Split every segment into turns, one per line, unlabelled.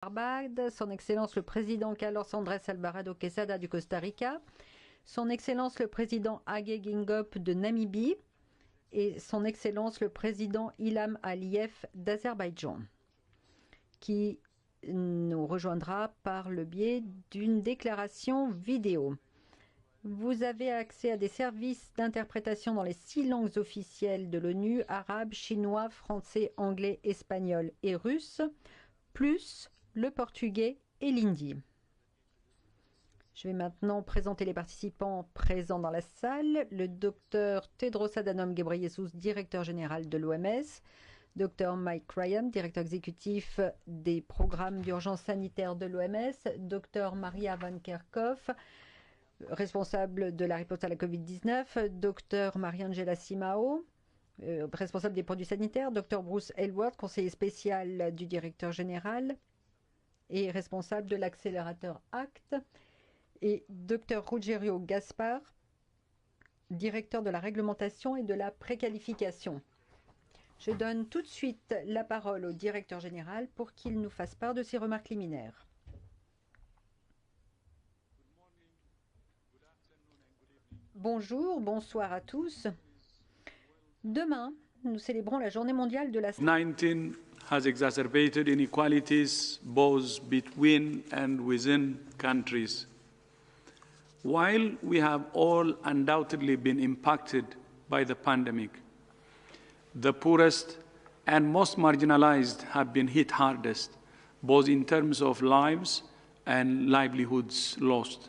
Barbade, Son Excellence le Président Carlos Andrés Alvarado Quesada du Costa Rica, Son Excellence le Président Hage Geingob de Namibie et Son Excellence le Président Ilham Aliyev d'Azerbaïdjan, qui nous rejoindra par le biais d'une déclaration vidéo. Vous avez accès à des services d'interprétation dans les 6 langues officielles de l'ONU, arabe, chinois, français, anglais, espagnol et russe, plus le portugais et l'hindi. Je vais maintenant présenter les participants présents dans la salle. Le docteur Tedros Adhanom Ghebreyesus, directeur général de l'OMS, Dr Mike Ryan, directeur exécutif des programmes d'urgence sanitaire de l'OMS, Dr Maria Van Kerkhove, responsable de la riposte à la COVID-19, Dr Mariangela Simao, responsable des produits sanitaires, Dr Bruce Aylward, conseiller spécial du directeur général et responsable de l'accélérateur ACT, et Dr Ruggiero Gaspar, directeur de la réglementation et de la préqualification. Je donne tout de suite la parole au directeur général pour qu'il nous fasse part de ses remarques liminaires. Bonjour, bonsoir à tous. Demain, nous célébrons la Journée mondiale de la santé.
COVID-19 has exacerbated inequalities both between and within countries. While we have all undoubtedly been impacted by the pandemic, the poorest and most marginalized have been hit hardest, both in terms of lives and livelihoods lost.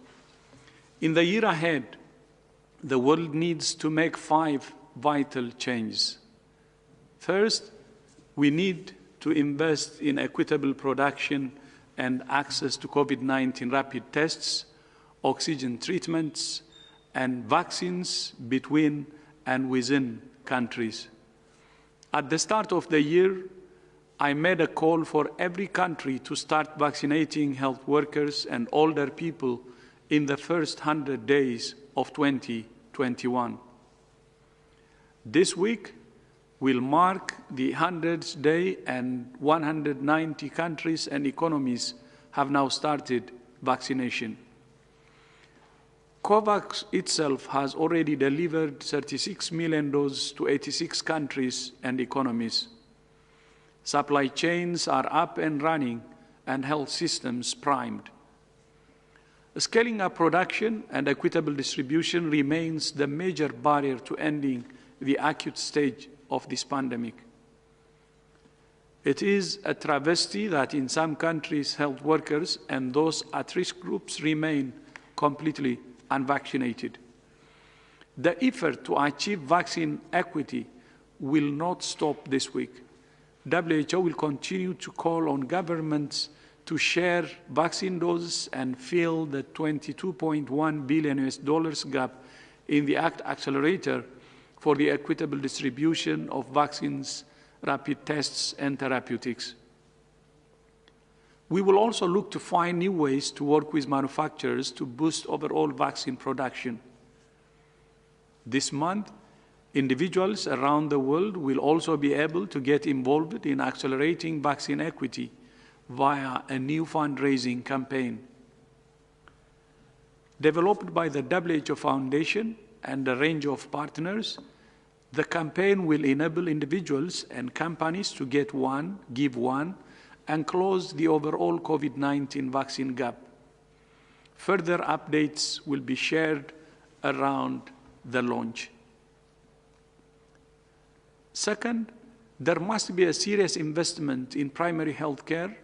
In the year ahead, the world needs to make 5 vital changes. First, we need to invest in equitable production and access to COVID-19 rapid tests, oxygen treatments, and vaccines between and within countries. At the start of the year, I made a call for every country to start vaccinating health workers and older people in the first 100 days of 2021. This week will mark the 100th day, and 190 countries and economies have now started vaccination. COVAX itself has already delivered 36 million doses to 86 countries and economies. Supply chains are up and running and health systems primed. Scaling up production and equitable distribution remains the major barrier to ending the acute stage of this pandemic. It is a travesty that in some countries, health workers and those at-risk groups remain completely unvaccinated. The effort to achieve vaccine equity will not stop this week. WHO will continue to call on governments to share vaccine doses and fill the $22.1 billion gap in the ACT Accelerator for the equitable distribution of vaccines, rapid tests, and therapeutics. We will also look to find new ways to work with manufacturers to boost overall vaccine production. This month, individuals around the world will also be able to get involved in accelerating vaccine equity via a new fundraising campaign. Developed by the WHO Foundation and a range of partners, the campaign will enable individuals and companies to get one, give one, and close the overall COVID-19 vaccine gap. Further updates will be shared around the launch. Second, there must be a serious investment in primary health care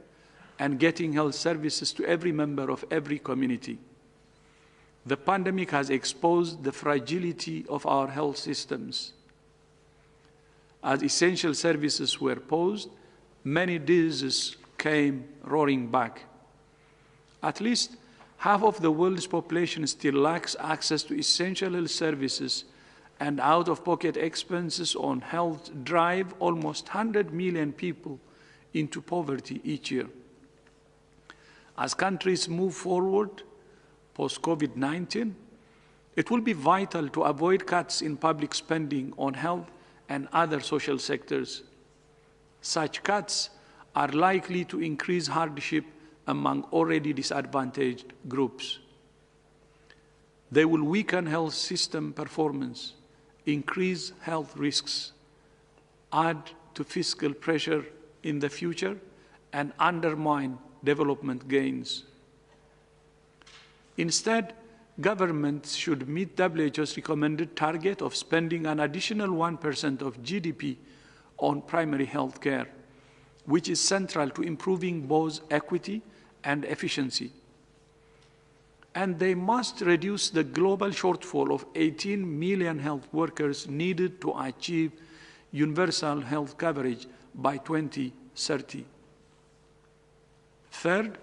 and getting health services to every member of every community. The pandemic has exposed the fragility of our health systems. As essential services were paused, many diseases came roaring back. At least half of the world's population still lacks access to essential health services, and out-of-pocket expenses on health drive almost 100 million people into poverty each year. As countries move forward post-COVID-19, it will be vital to avoid cuts in public spending on health and other social sectors. Such cuts are likely to increase hardship among already disadvantaged groups. They will weaken health system performance, increase health risks, add to fiscal pressure in the future, and undermine development gains. Instead, governments should meet WHO's recommended target of spending an additional 1% of GDP on primary health care, which is central to improving both equity and efficiency. And they must reduce the global shortfall of 18 million health workers needed to achieve universal health coverage by 2030. Third,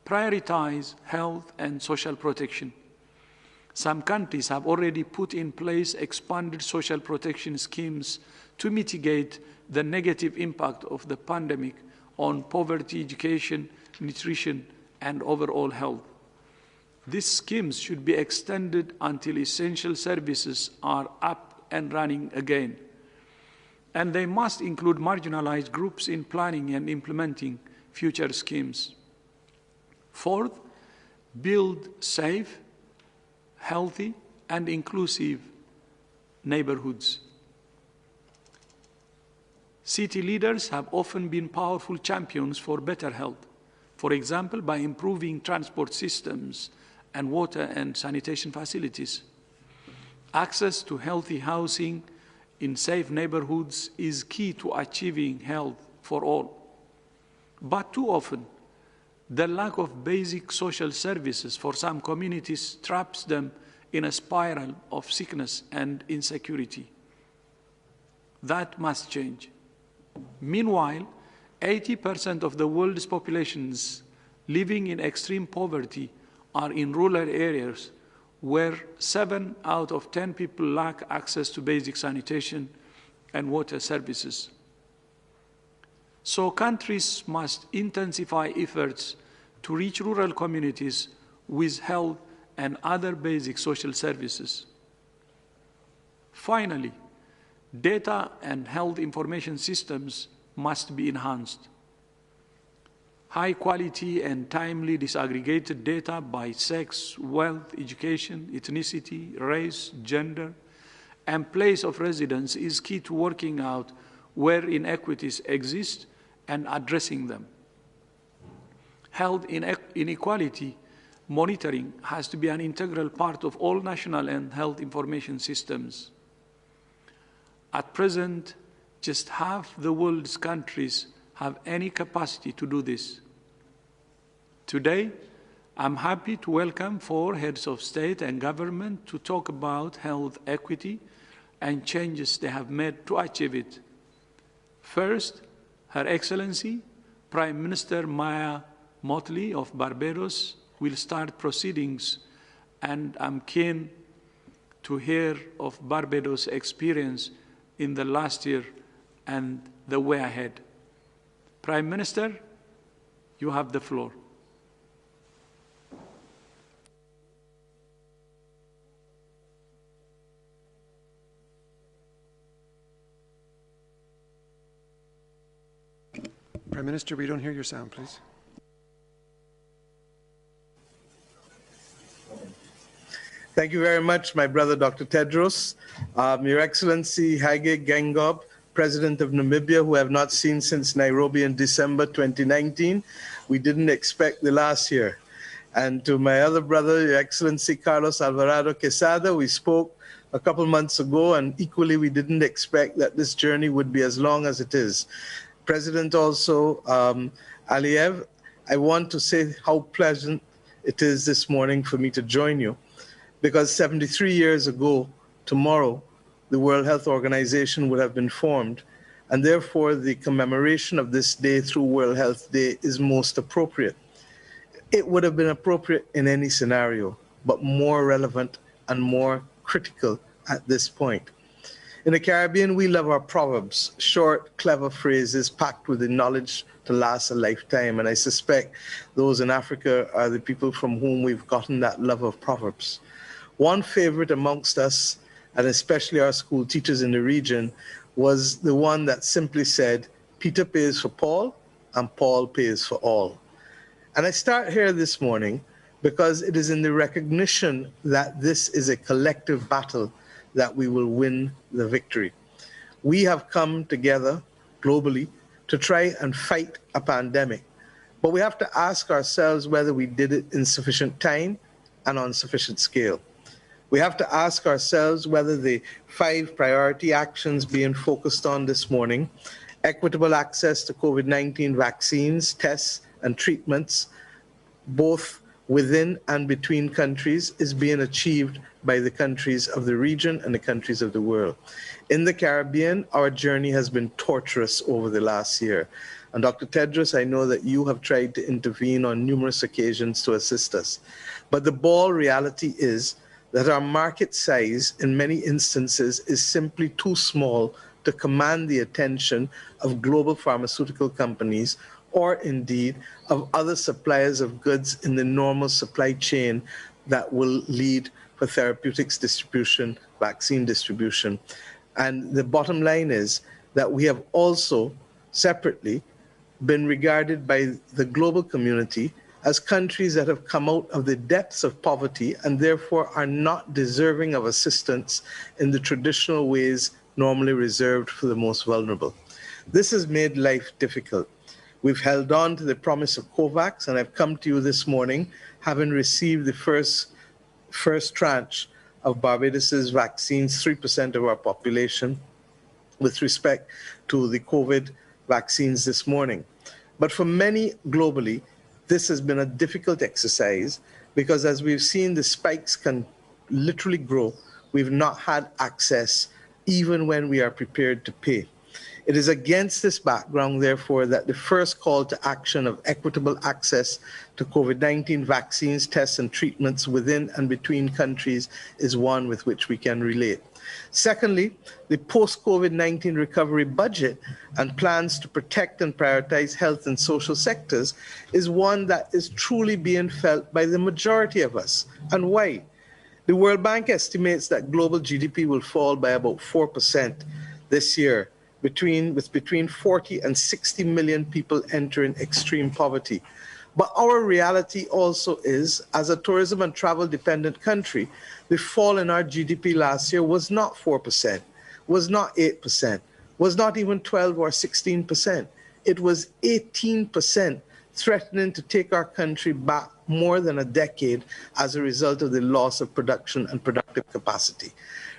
prioritize health and social protection. Some countries have already put in place expanded social protection schemes to mitigate the negative impact of the pandemic on poverty, education, nutrition, and overall health. These schemes should be extended until essential services are up and running again. And they must include marginalized groups in planning and implementing future schemes. Fourth, build safe, healthy, and inclusive neighborhoods. City leaders have often been powerful champions for better health, for example, by improving transport systems and water and sanitation facilities. Access to healthy housing in safe neighborhoods is key to achieving health for all. But too often, the lack of basic social services for some communities traps them in a spiral of sickness and insecurity. That must change. Meanwhile, 80% of the world's populations living in extreme poverty are in rural areas where 7 out of 10 people lack access to basic sanitation and water services. So countries must intensify efforts to reach rural communities with health and other basic social services. Finally, data and health information systems must be enhanced. High quality and timely disaggregated data by sex, wealth, education, ethnicity, race, gender, and place of residence is key to working out where inequities exist and addressing them. Health inequality monitoring has to be an integral part of all national and health information systems. At present, just half the world's countries have any capacity to do this. Today, I'm happy to welcome 4 heads of state and government to talk about health equity and changes they have made to achieve it. First, Her Excellency, Prime Minister Maya Motley of Barbados will start proceedings, and I'm keen to hear of Barbados' experience in the last year and the way ahead. Prime Minister, you have the floor.
Prime Minister, we don't hear your sound, please.
Thank you very much, my brother, Dr. Tedros. Your Excellency Hage Geingob, President of Namibia, who I have not seen since Nairobi in December 2019. We didn't expect the last year. And to my other brother, Your Excellency Carlos Alvarado Quesada, we spoke a couple months ago, and equally we didn't expect that this journey would be as long as it is. President also, Aliyev, I want to say how pleasant it is this morning for me to join you, because 73 years ago, tomorrow, the World Health Organization would have been formed, and therefore the commemoration of this day through World Health Day is most appropriate. It would have been appropriate in any scenario, but more relevant and more critical at this point. In the Caribbean, we love our proverbs, short, clever phrases packed with the knowledge to last a lifetime, and I suspect those in Africa are the people from whom we've gotten that love of proverbs. One favorite amongst us, and especially our school teachers in the region, was the one that simply said, Peter pays for Paul, and Paul pays for all. And I start here this morning because it is in the recognition that this is a collective battle that we will win the victory. We have come together globally to try and fight a pandemic, but we have to ask ourselves whether we did it in sufficient time and on sufficient scale. We have to ask ourselves whether the 5 priority actions being focused on this morning, equitable access to COVID-19 vaccines, tests, and treatments, both within and between countries, is being achieved by the countries of the region and the countries of the world. In the Caribbean, our journey has been torturous over the last year. And Dr. Tedros, I know that you have tried to intervene on numerous occasions to assist us. But the bald reality is that our market size in many instances is simply too small to command the attention of global pharmaceutical companies or indeed of other suppliers of goods in the normal supply chain that will lead for therapeutics distribution, vaccine distribution. And the bottom line is that we have also separately been regarded by the global community as countries that have come out of the depths of poverty and therefore are not deserving of assistance in the traditional ways normally reserved for the most vulnerable. This has made life difficult. We've held on to the promise of COVAX, and I've come to you this morning having received the first tranche of Barbados's vaccines, 3% of our population, with respect to the COVID vaccines this morning. But for many globally, this has been a difficult exercise because as we've seen the spikes can literally grow, we've not had access even when we are prepared to pay. It is against this background, therefore, that the first call to action of equitable access to COVID-19 vaccines, tests, and treatments within and between countries is one with which we can relate. Secondly, the post-COVID-19 recovery budget and plans to protect and prioritize health and social sectors is one that is truly being felt by the majority of us. And why? The World Bank estimates that global GDP will fall by about 4% this year, with between 40 and 60 million people entering extreme poverty. But our reality also is, as a tourism and travel dependent country, the fall in our GDP last year was not 4%, was not 8%, was not even 12 or 16%. It was 18%, threatening to take our country back more than a decade as a result of the loss of production and productive capacity.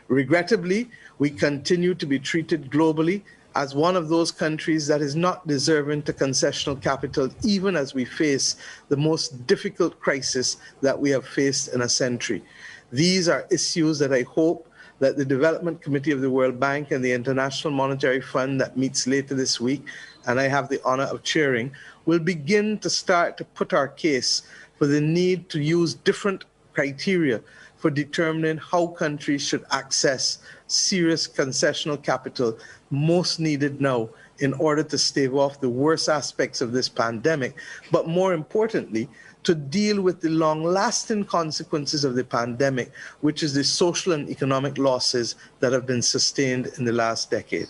Regrettably, we continue to be treated globally as one of those countries that is not deserving to concessional capital, even as we face the most difficult crisis that we have faced in a century. These are issues that I hope that the Development Committee of the World Bank and the International Monetary Fund that meets later this week, and I have the honor of chairing, will begin to start to put our case for the need to use different criteria for determining how countries should access serious concessional capital most needed now in order to stave off the worst aspects of this pandemic, but more importantly, to deal with the long-lasting consequences of the pandemic, which is the social and economic losses that have been sustained in the last decade.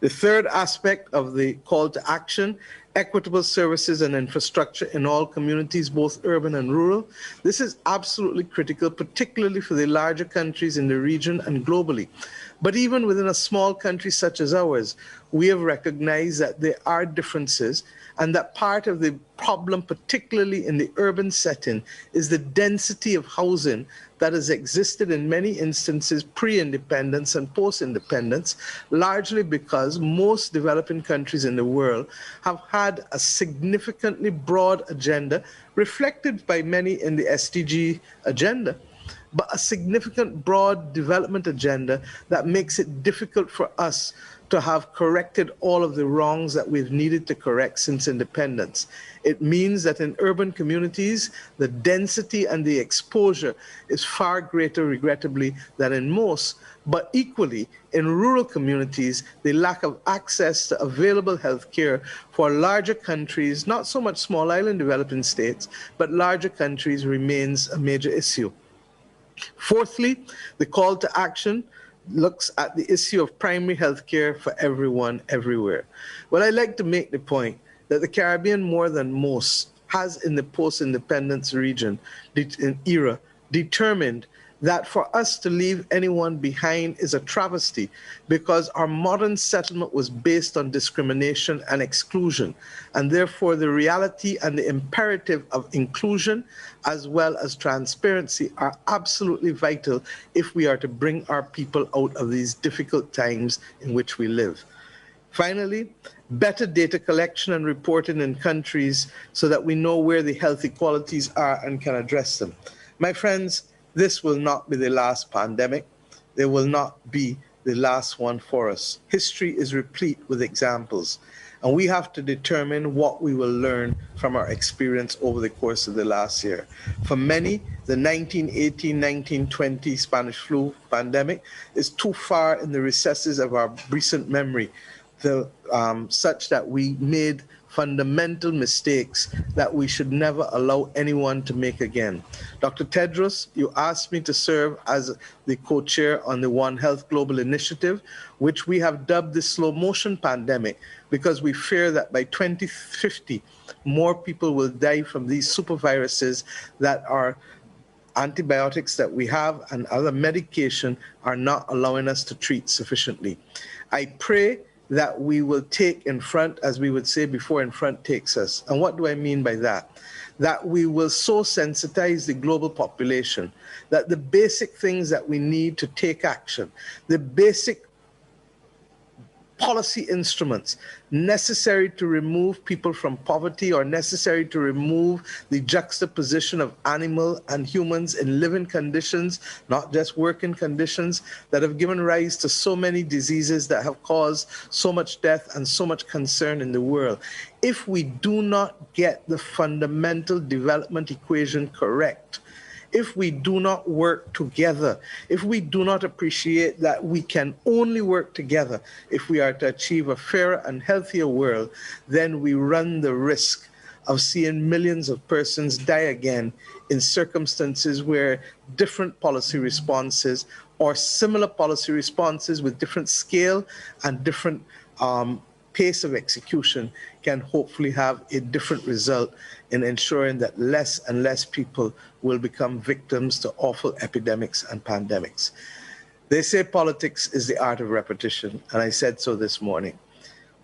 The third aspect of the call to action, equitable services and infrastructure in all communities, both urban and rural. This is absolutely critical, particularly for the larger countries in the region and globally. But even within a small country such as ours, we have recognized that there are differences and that part of the problem, particularly in the urban setting, is the density of housing that has existed in many instances pre-independence and post-independence, largely because most developing countries in the world have had a significantly broad agenda, reflected by many in the SDG agenda, but a significant broad development agenda that makes it difficult for us to have corrected all of the wrongs that we've needed to correct since independence. It means that in urban communities, the density and the exposure is far greater, regrettably, than in most, but equally, in rural communities, the lack of access to available health care for larger countries, not so much small island developing states, but larger countries remains a major issue. Fourthly, the call to action looks at the issue of primary health care for everyone, everywhere. Well, I like to make the point that the Caribbean, more than most, has in the post-independence era determined that for us to leave anyone behind is a travesty, because our modern settlement was based on discrimination and exclusion, and therefore the reality and the imperative of inclusion as well as transparency are absolutely vital if we are to bring our people out of these difficult times in which we live. Finally, better data collection and reporting in countries so that we know where the health inequalities are and can address them. My friends, this will not be the last pandemic. There will not be the last one for us. History is replete with examples, and we have to determine what we will learn from our experience over the course of the last year. For many, the 1918-1920 Spanish flu pandemic is too far in the recesses of our recent memory, such that we made fundamental mistakes that we should never allow anyone to make again. Dr. Tedros, you asked me to serve as the co-chair on the One Health Global Initiative, which we have dubbed the slow motion pandemic, because we fear that by 2050, more people will die from these superviruses that are antibiotics that we have and other medication are not allowing us to treat sufficiently. I pray that we will take in front, as we would say before, in front takes us. And what do I mean by that? That we will so sensitize the global population that the basic things that we need to take action, the basic policy instruments necessary to remove people from poverty or necessary to remove the juxtaposition of animal and humans in living conditions, not just working conditions, that have given rise to so many diseases that have caused so much death and so much concern in the world. If we do not get the fundamental development equation correct, if we do not work together, if we do not appreciate that we can only work together if we are to achieve a fairer and healthier world, then we run the risk of seeing millions of persons die again in circumstances where different policy responses or similar policy responses with different scale and different pace of execution can hopefully have a different result in ensuring that less and less people will become victims to awful epidemics and pandemics. They say politics is the art of repetition, and I said so this morning.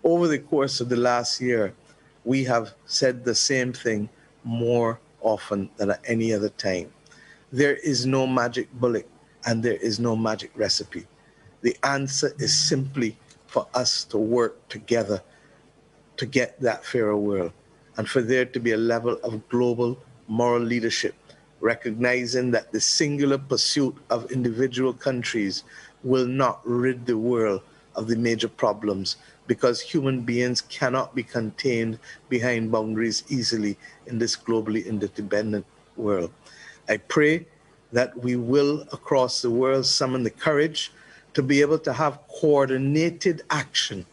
Over the course of the last year, we have said the same thing more often than at any other time. There is no magic bullet and there is no magic recipe. The answer is simply for us to work together to get that fairer world, and for there to be a level of global moral leadership, recognizing that the singular pursuit of individual countries will not rid the world of the major problems, because human beings cannot be contained behind boundaries easily in this globally interdependent world. I pray that we will, across the world, summon the courage to be able to have coordinated action,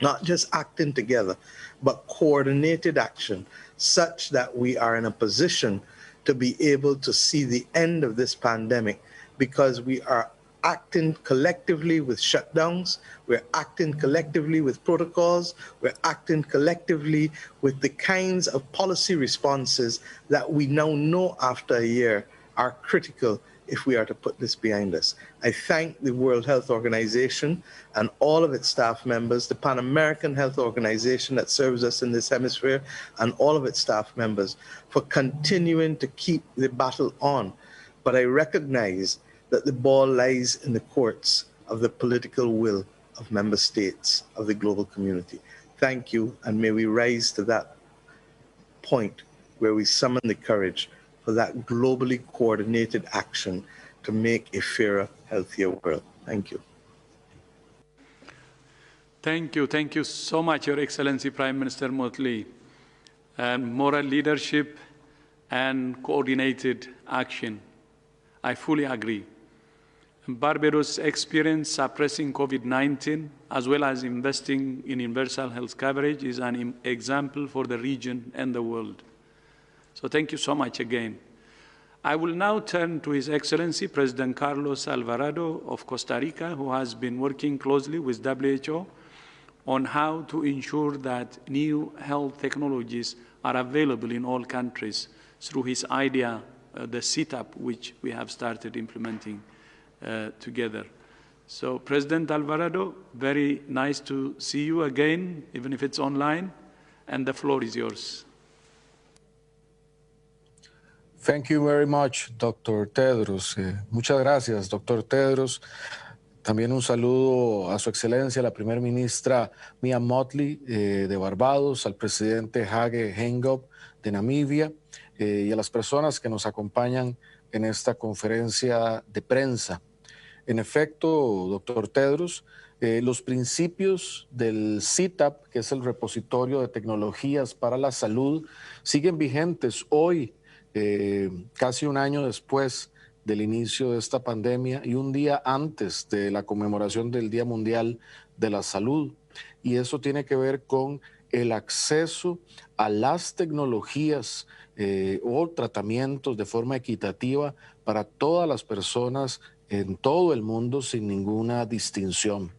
not just acting together, but coordinated action, such that we are in a position to be able to see the end of this pandemic, because we are acting collectively with shutdowns, we're acting collectively with protocols, we're acting collectively with the kinds of policy responses that we now know after a year are critical if we are to put this behind us. I thank the World Health Organization and all of its staff members, the Pan American Health Organization that serves us in this hemisphere, and all of its staff members for continuing to keep the battle on. But I recognize that the ball lies in the courts of the political will of member states of the global community. Thank you, and may we rise to that point where we summon the courage for that globally coordinated action to make a fairer, healthier world. Thank you.
Thank you. Thank you so much, Your Excellency Prime Minister Motley. Moral leadership and coordinated action. I fully agree. Barbados' experience suppressing COVID-19, as well as investing in universal health coverage, is an example for the region and the world. So thank you so much again. I will now turn to His Excellency President Carlos Alvarado of Costa Rica, who has been working closely with WHO on how to ensure that new health technologies are available in all countries through his idea, the setup, which we have started implementing together. So, President Alvarado, very nice to see you again, even if it's online, and the floor is yours.
Thank you very much, Dr. Tedros. Muchas gracias, Dr. Tedros. También un saludo a su excelencia, la primera ministra Mia Mottley de Barbados, al presidente Hage Geingob de Namibia y a las personas que nos acompañan en esta conferencia de prensa. En efecto, doctor Tedros, los principios del CITAP, que es el repositorio de tecnologías para la salud, siguen vigentes hoy, casi un año después del inicio de esta pandemia y un día antes de la conmemoración del Día Mundial de la Salud. Y eso tiene que ver con el acceso a las tecnologías o tratamientos de forma equitativa para todas las personas en todo el mundo sin ninguna distinción.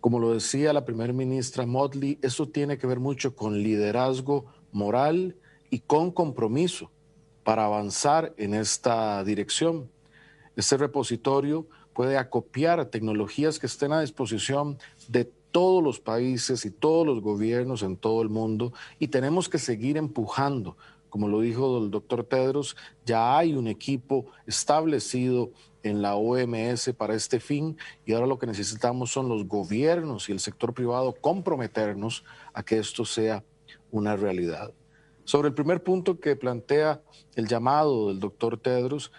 Como lo decía la primera ministra Mottley, eso tiene que ver mucho con liderazgo moral y con compromiso para avanzar en esta dirección. Este repositorio puede acopiar tecnologías que estén a disposición de todos los países y todos los gobiernos en todo el mundo y tenemos que seguir empujando. Como lo dijo el doctor Tedros, ya hay un equipo establecido en la OMS para este fin y ahora lo que necesitamos son los gobiernos y el sector privado comprometernos a que esto sea una realidad. Sobre el primer punto que plantea el llamado del doctor Tedros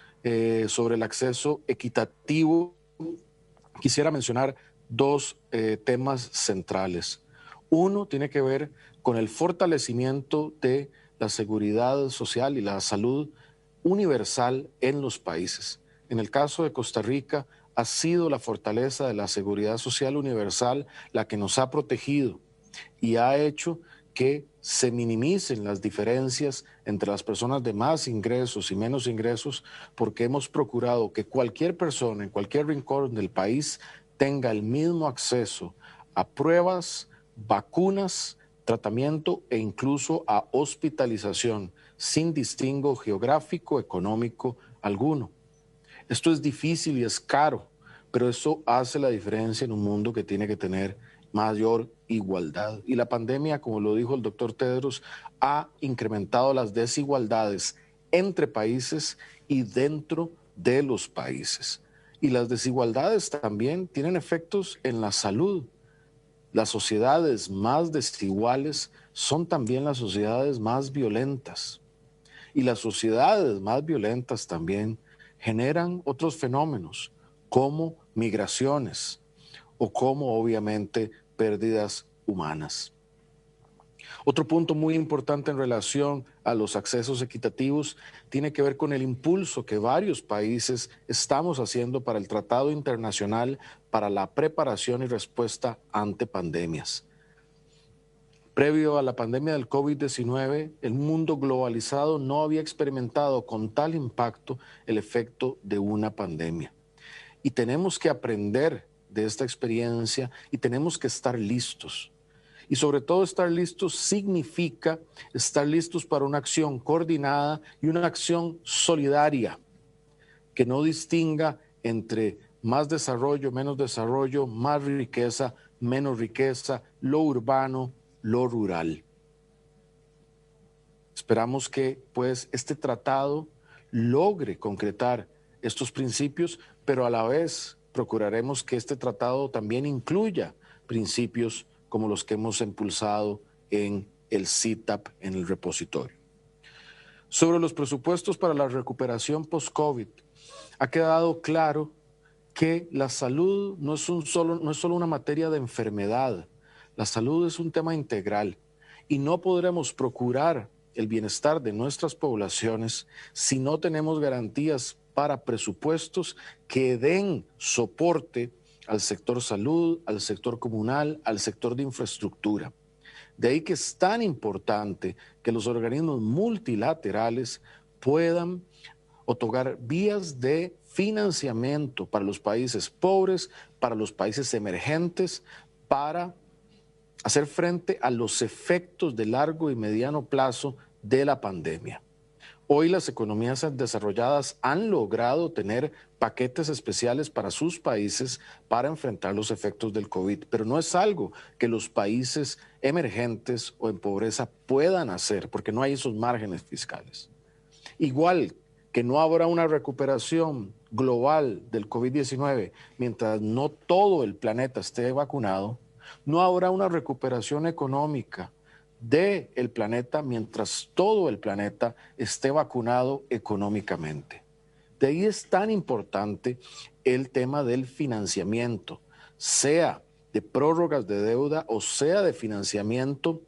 sobre el acceso equitativo, quisiera mencionar dos temas centrales. Uno tiene que ver con el fortalecimiento de la seguridad social y la salud universal en los países. En el caso de Costa Rica, ha sido la fortaleza de la seguridad social universal la que nos ha protegido y ha hecho que se minimicen las diferencias entre las personas de más ingresos y menos ingresos, porque hemos procurado que cualquier persona en cualquier rincón del país tenga el mismo acceso a pruebas, vacunas, tratamiento e incluso a hospitalización, sin distingo geográfico, económico alguno. Esto es difícil y es caro, pero eso hace la diferencia en un mundo que tiene que tener mayor igualdad. Y la pandemia, como lo dijo el doctor Tedros, ha incrementado las desigualdades entre países y dentro de los países. Y las desigualdades también tienen efectos en la salud. Las sociedades más desiguales son también las sociedades más violentas. Y las sociedades más violentas también generan otros fenómenos como migraciones o como obviamente pérdidas humanas. Otro punto muy importante en relación a los accesos equitativos tiene que ver con el impulso que varios países estamos haciendo para el Tratado Internacional para la Preparación y Respuesta ante Pandemias. Previo a la pandemia del COVID-19, el mundo globalizado no había experimentado con tal impacto el efecto de una pandemia. Y tenemos que aprender de esta experiencia y tenemos que estar listos. Y sobre todo estar listos significa estar listos para una acción coordinada y una acción solidaria que no distinga entre más desarrollo, más riqueza, menos riqueza, lo urbano, lo rural. Esperamos que pues este tratado logre concretar estos principios, pero a la vez procuraremos que este tratado también incluya principios como los que hemos impulsado en el CITAP, en el repositorio. Sobre los presupuestos para la recuperación post-COVID, ha quedado claro que la salud no es solo una materia de enfermedad. La salud es un tema integral y no podremos procurar el bienestar de nuestras poblaciones si no tenemos garantías para presupuestos que den soporte al sector salud, al sector comunal, al sector de infraestructura. De ahí que es tan importante que los organismos multilaterales puedan otorgar vías de financiamiento para los países pobres, para los países emergentes, para hacer frente a los efectos de largo y mediano plazo de la pandemia. Hoy las economías desarrolladas han logrado tener paquetes especiales para sus países para enfrentar los efectos del COVID, pero no es algo que los países emergentes o en pobreza puedan hacer porque no hay esos márgenes fiscales. Igual que no habrá una recuperación global del COVID-19 mientras no todo el planeta esté vacunado, no habrá una recuperación económica del planeta mientras todo el planeta esté vacunado económicamente. De ahí es tan importante el tema del financiamiento, sea de prórrogas de deuda o sea de financiamiento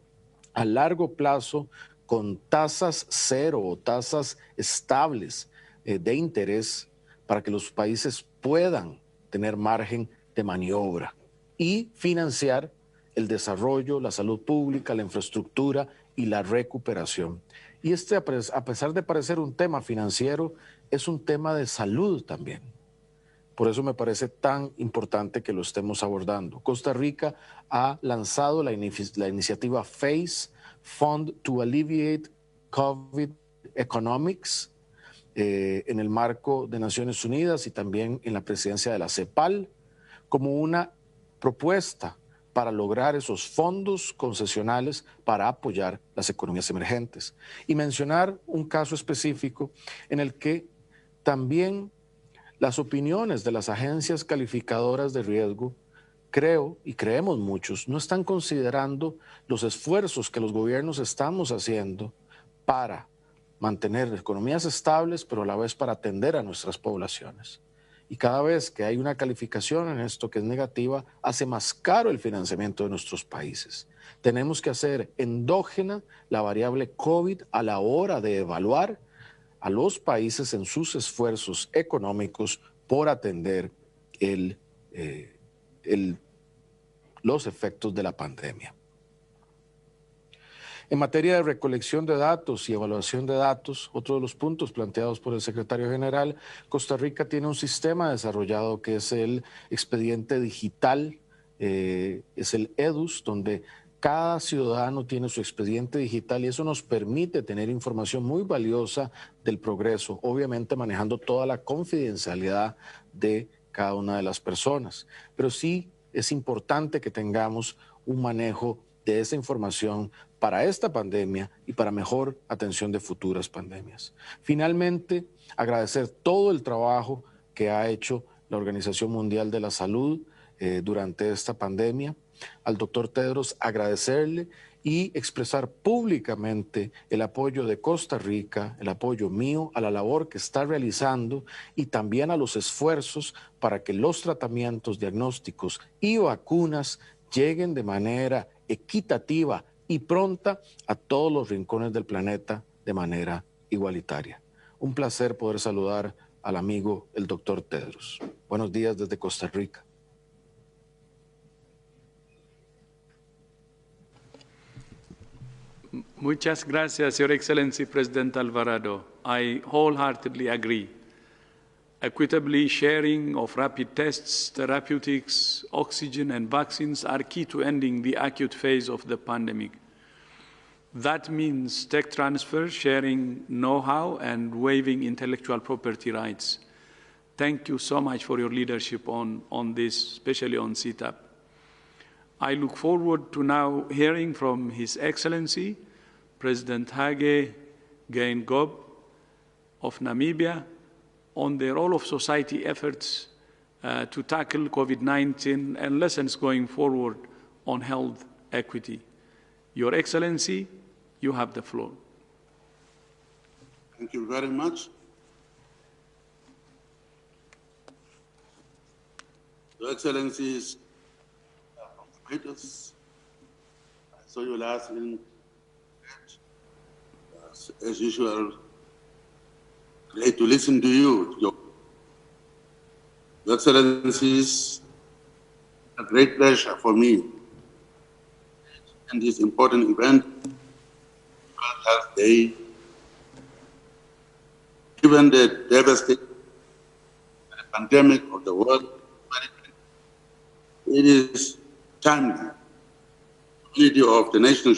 a largo plazo con tasas cero o tasas estables de interés para que los países puedan tener margen de maniobra y financiar el desarrollo, la salud pública, la infraestructura y la recuperación. Y a pesar de parecer un tema financiero, es un tema de salud también. Por eso me parece tan importante que lo estemos abordando. Costa Rica ha lanzado la iniciativa FACE, Fund to Alleviate COVID Economics, en el marco de Naciones Unidas y también en la presidencia de la CEPAL, como una propuesta para lograr esos fondos concesionales para apoyar las economías emergentes. Y mencionar un caso específico en el que también las opiniones de las agencias calificadoras de riesgo, creo y creemos muchos, no están considerando los esfuerzos que los gobiernos estamos haciendo para mantener economías estables, pero a la vez para atender a nuestras poblaciones. Y cada vez que hay una calificación en esto que es negativa, hace más caro el financiamiento de nuestros países. Tenemos que hacer endógena la variable COVID a la hora de evaluar a los países en sus esfuerzos económicos por atender los efectos de la pandemia. En materia de recolección de datos y evaluación de datos, otro de los puntos planteados por el secretario general, Costa Rica tiene un sistema desarrollado que es el expediente digital, es el EDUS, donde cada ciudadano tiene su expediente digital y eso nos permite tener información muy valiosa del progreso, obviamente manejando toda la confidencialidad de cada una de las personas. Pero sí es importante que tengamos un manejo de esa información para esta pandemia y para mejor atención de futuras pandemias. Finalmente, agradecer todo el trabajo que ha hecho la Organización Mundial de la Salud durante esta pandemia. Al doctor Tedros agradecerle y expresar públicamente el apoyo de Costa Rica, el apoyo mío a la labor que está realizando y también a los esfuerzos para que los tratamientos, diagnósticos y vacunas lleguen de manera equitativa y pronta a todos los rincones del planeta de manera igualitaria. Un placer poder saludar al amigo el doctor Tedros. Buenos días desde Costa Rica.
Muchas gracias, Your Excellency President Alvarado. I wholeheartedly agree. Equitably sharing of rapid tests, therapeutics, oxygen, and vaccines are key to ending the acute phase of the pandemic. That means tech transfer, sharing know-how, and waiving intellectual property rights. Thank you so much for your leadership on this, especially on CTAP. I look forward to now hearing from His Excellency, President Hage Geingob of Namibia, on the role of society efforts to tackle COVID-19 and lessons going forward on health equity. Your Excellency, you have the floor.
Thank you very much. Your Excellencies, Reuters, I saw you last in, as usual, great to listen to you. Your Excellencies, a great pleasure for me in this important event, World Health Day. Given the devastating pandemic of the world, it is timely to unity of the nation,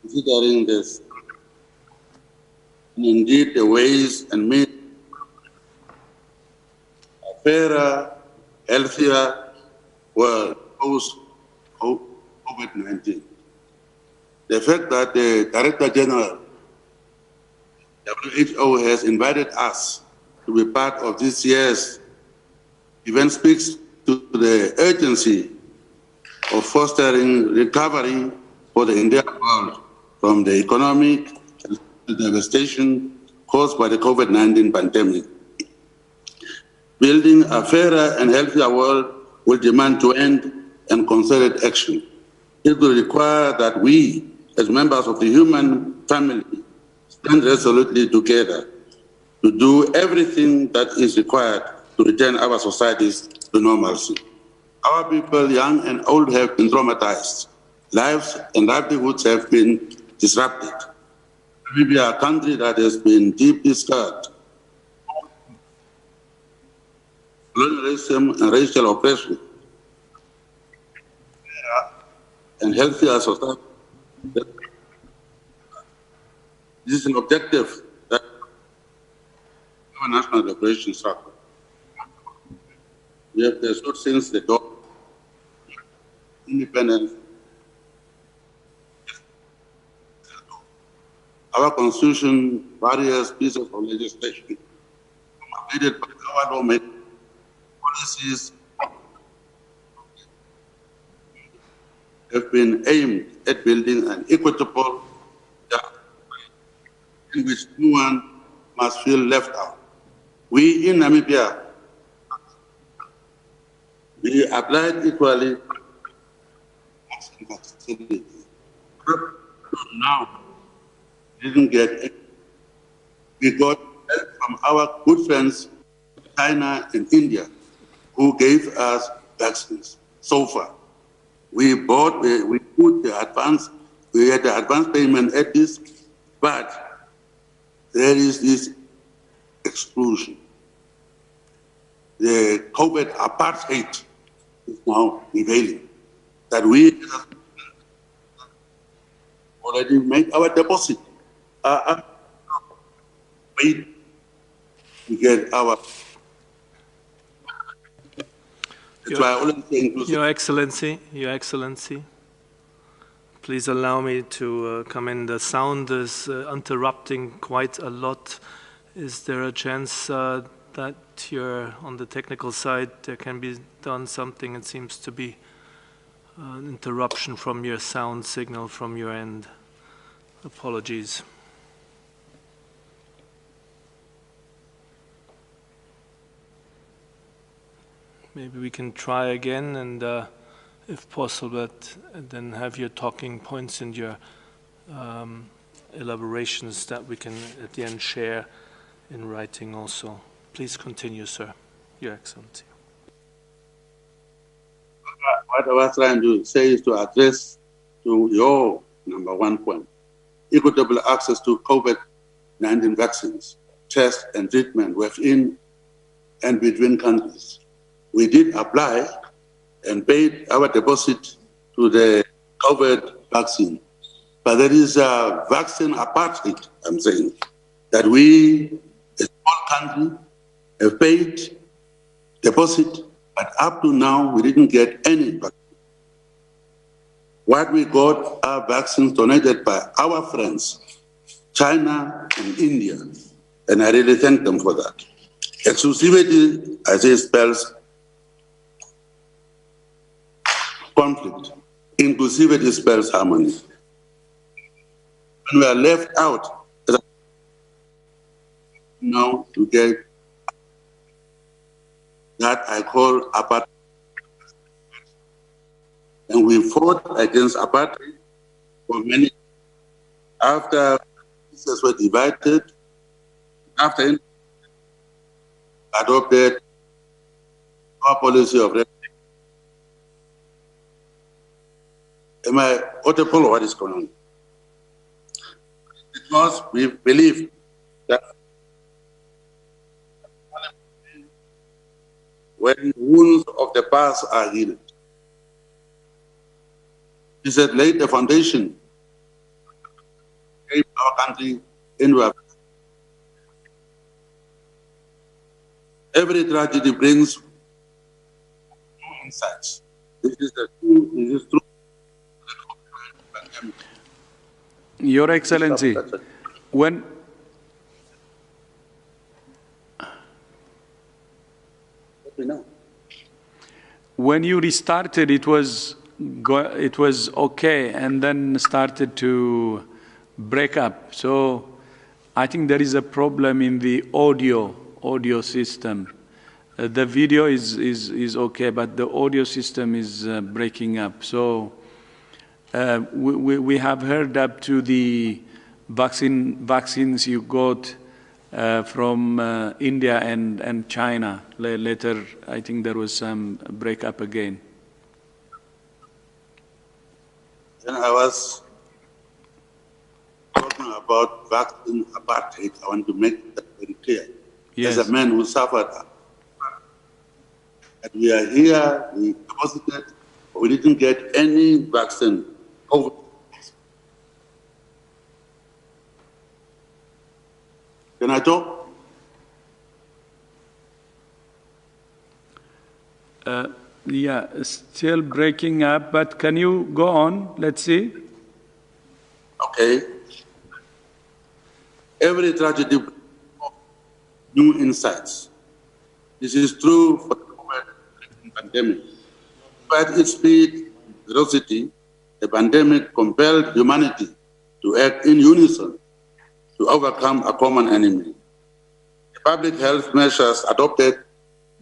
considering this, and indeed the ways and means a fairer, healthier world post COVID-19. The fact that the Director General WHO has invited us to be part of this year's event speaks to the urgency of fostering recovery for the entire world from the economic devastation caused by the COVID-19 pandemic. Building a fairer and healthier world will demand joint and concerted action. It will require that we, as members of the human family, stand resolutely together to do everything that is required to return our societies to normalcy. Our people, young and old, have been traumatized. Lives and livelihoods have been disrupted. Namibia, a country that has been deeply scarred. Colonialism and racial oppression, and healthier society. This is an objective that our national liberation struggle. We have pursued since the dawn of independence. Our constitution, various pieces of legislation, updated by our lawmakers, policies have been aimed at building an equitable in which no one must feel left out. We in Namibia, we applied equally now didn't get it. We got help from our good friends China and India, who gave us vaccines so far. We put the advance, we had the advance payment at this, but there is this exclusion. The COVID apartheid is now prevailing. That we already made our deposit. Wait to get our. That's why I always say inclusive.
Your Excellency, please allow me to come in. The sound is interrupting quite a lot. Is there a chance that you're on the technical side, there can be done something? It seems to be an interruption from your sound signal from your end. Apologies. Maybe we can try again, and if possible, then have your talking points and your elaborations that we can at the end share in writing also. Please continue, sir, Your Excellency.
What I was trying to say is to address to your number one point, equitable access to COVID-19 vaccines, tests and treatment within and between countries. We did apply and paid our deposit to the COVID vaccine. But there is a vaccine apartheid, I'm saying, that we, a small country, have paid deposit, but up to now, we didn't get any vaccine. What we got are vaccines donated by our friends, China and India, and I really thank them for that. Exclusivity, I say, spells conflict. Inclusivity spells harmony. When we are left out, now to get that I call apartheid. And we fought against apartheid for many years. After pieces were divided, after adopted our policy of red. Am I audible or what is going on? Because we believe that when wounds of the past are healed, He said, laid the foundation, gave our country into a. Every tragedy brings insights. This is true.
Your Excellency, when you restarted, it was okay, and then started to break up. So I think there is a problem in the audio system. The video is okay, but the audio system is breaking up. So we have heard up to the vaccines you got from India and China. Later, I think there was some breakup again.
Then I was talking about vaccine apartheid. I want to make that very clear.
Yes.
As a man who suffered, and we are here, we deposited, but we didn't get any vaccine. Can I talk?
Yeah, still breaking up, but can you go on? Let's see.
Okay. Every tragedy brings new insights. This is true for the COVID-19 pandemic. Despite its speed and velocity, the pandemic compelled humanity to act in unison to overcome a common enemy. The public health measures adopted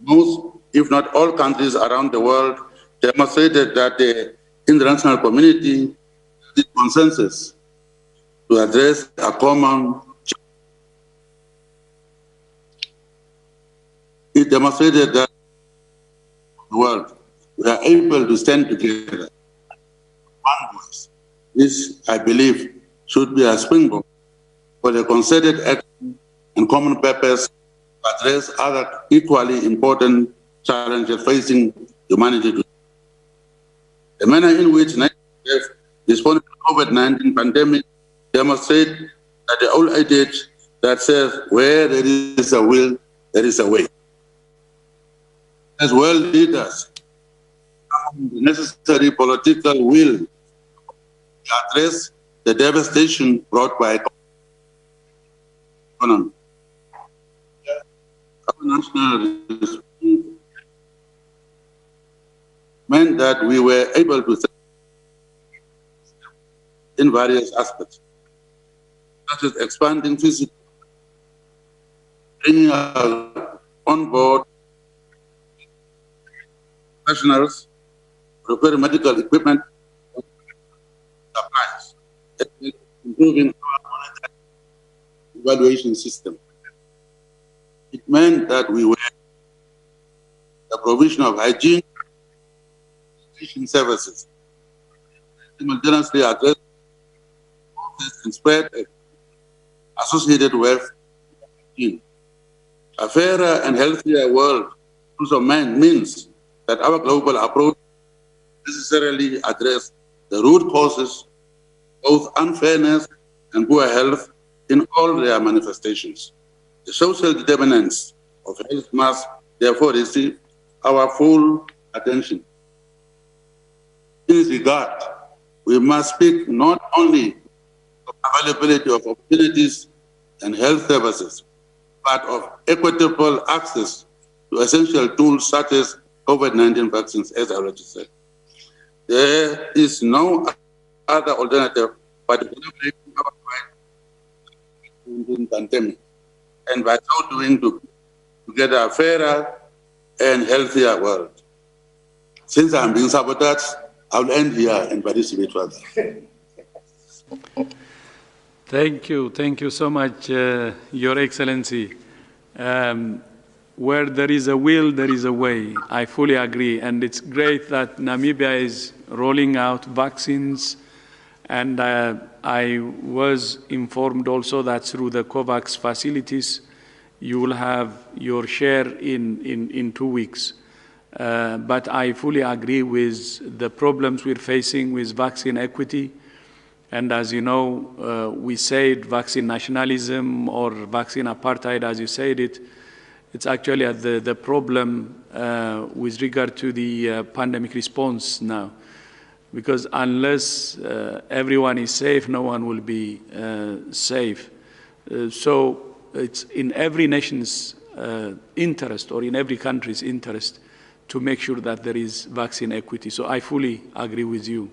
most, if not all, countries around the world demonstrated that the international community did consensus to address a common challenge. It demonstrated that the world we are able to stand together. One voice. This, I believe, should be a springboard for the concerted action and common purpose to address other equally important challenges facing humanity today. The manner in which Nigeria responded to the COVID-19 pandemic demonstrates that the old adage that says, where there is a will, there is a way. As world leaders, the necessary political will to address the devastation brought by economy. Our national response meant that we were able to in various aspects, such as expanding physical, bringing on board professionals, preparing medical equipment, supplies, improving our monetary evaluation system. It meant that we were the provision of hygiene services, simultaneously address and spread associated with hygiene. A fairer and healthier world also means that our global approach necessarily address the root causes, both unfairness and poor health in all their manifestations. The social determinants of health must therefore receive our full attention. In this regard, we must speak not only of availability of opportunities and health services, but of equitable access to essential tools such as COVID-19 vaccines, as I already said. There is no other alternative but to collaborate our fight in the pandemic, and by so doing to get a fairer and healthier world. Since I'm being sabotaged, I'll end here and participate further.
Thank you so much, Your Excellency. Where there is a will, there is a way. I fully agree, and it's great that Namibia is rolling out vaccines, and I was informed also that through the COVAX facilities, you will have your share in 2 weeks. But I fully agree with the problems we're facing with vaccine equity. And as you know, we said vaccine nationalism or vaccine apartheid, as you said it. It's actually the problem with regard to the pandemic response now. Because unless everyone is safe, no one will be safe. So it's in every nation's interest or in every country's interest to make sure that there is vaccine equity. So I fully agree with you.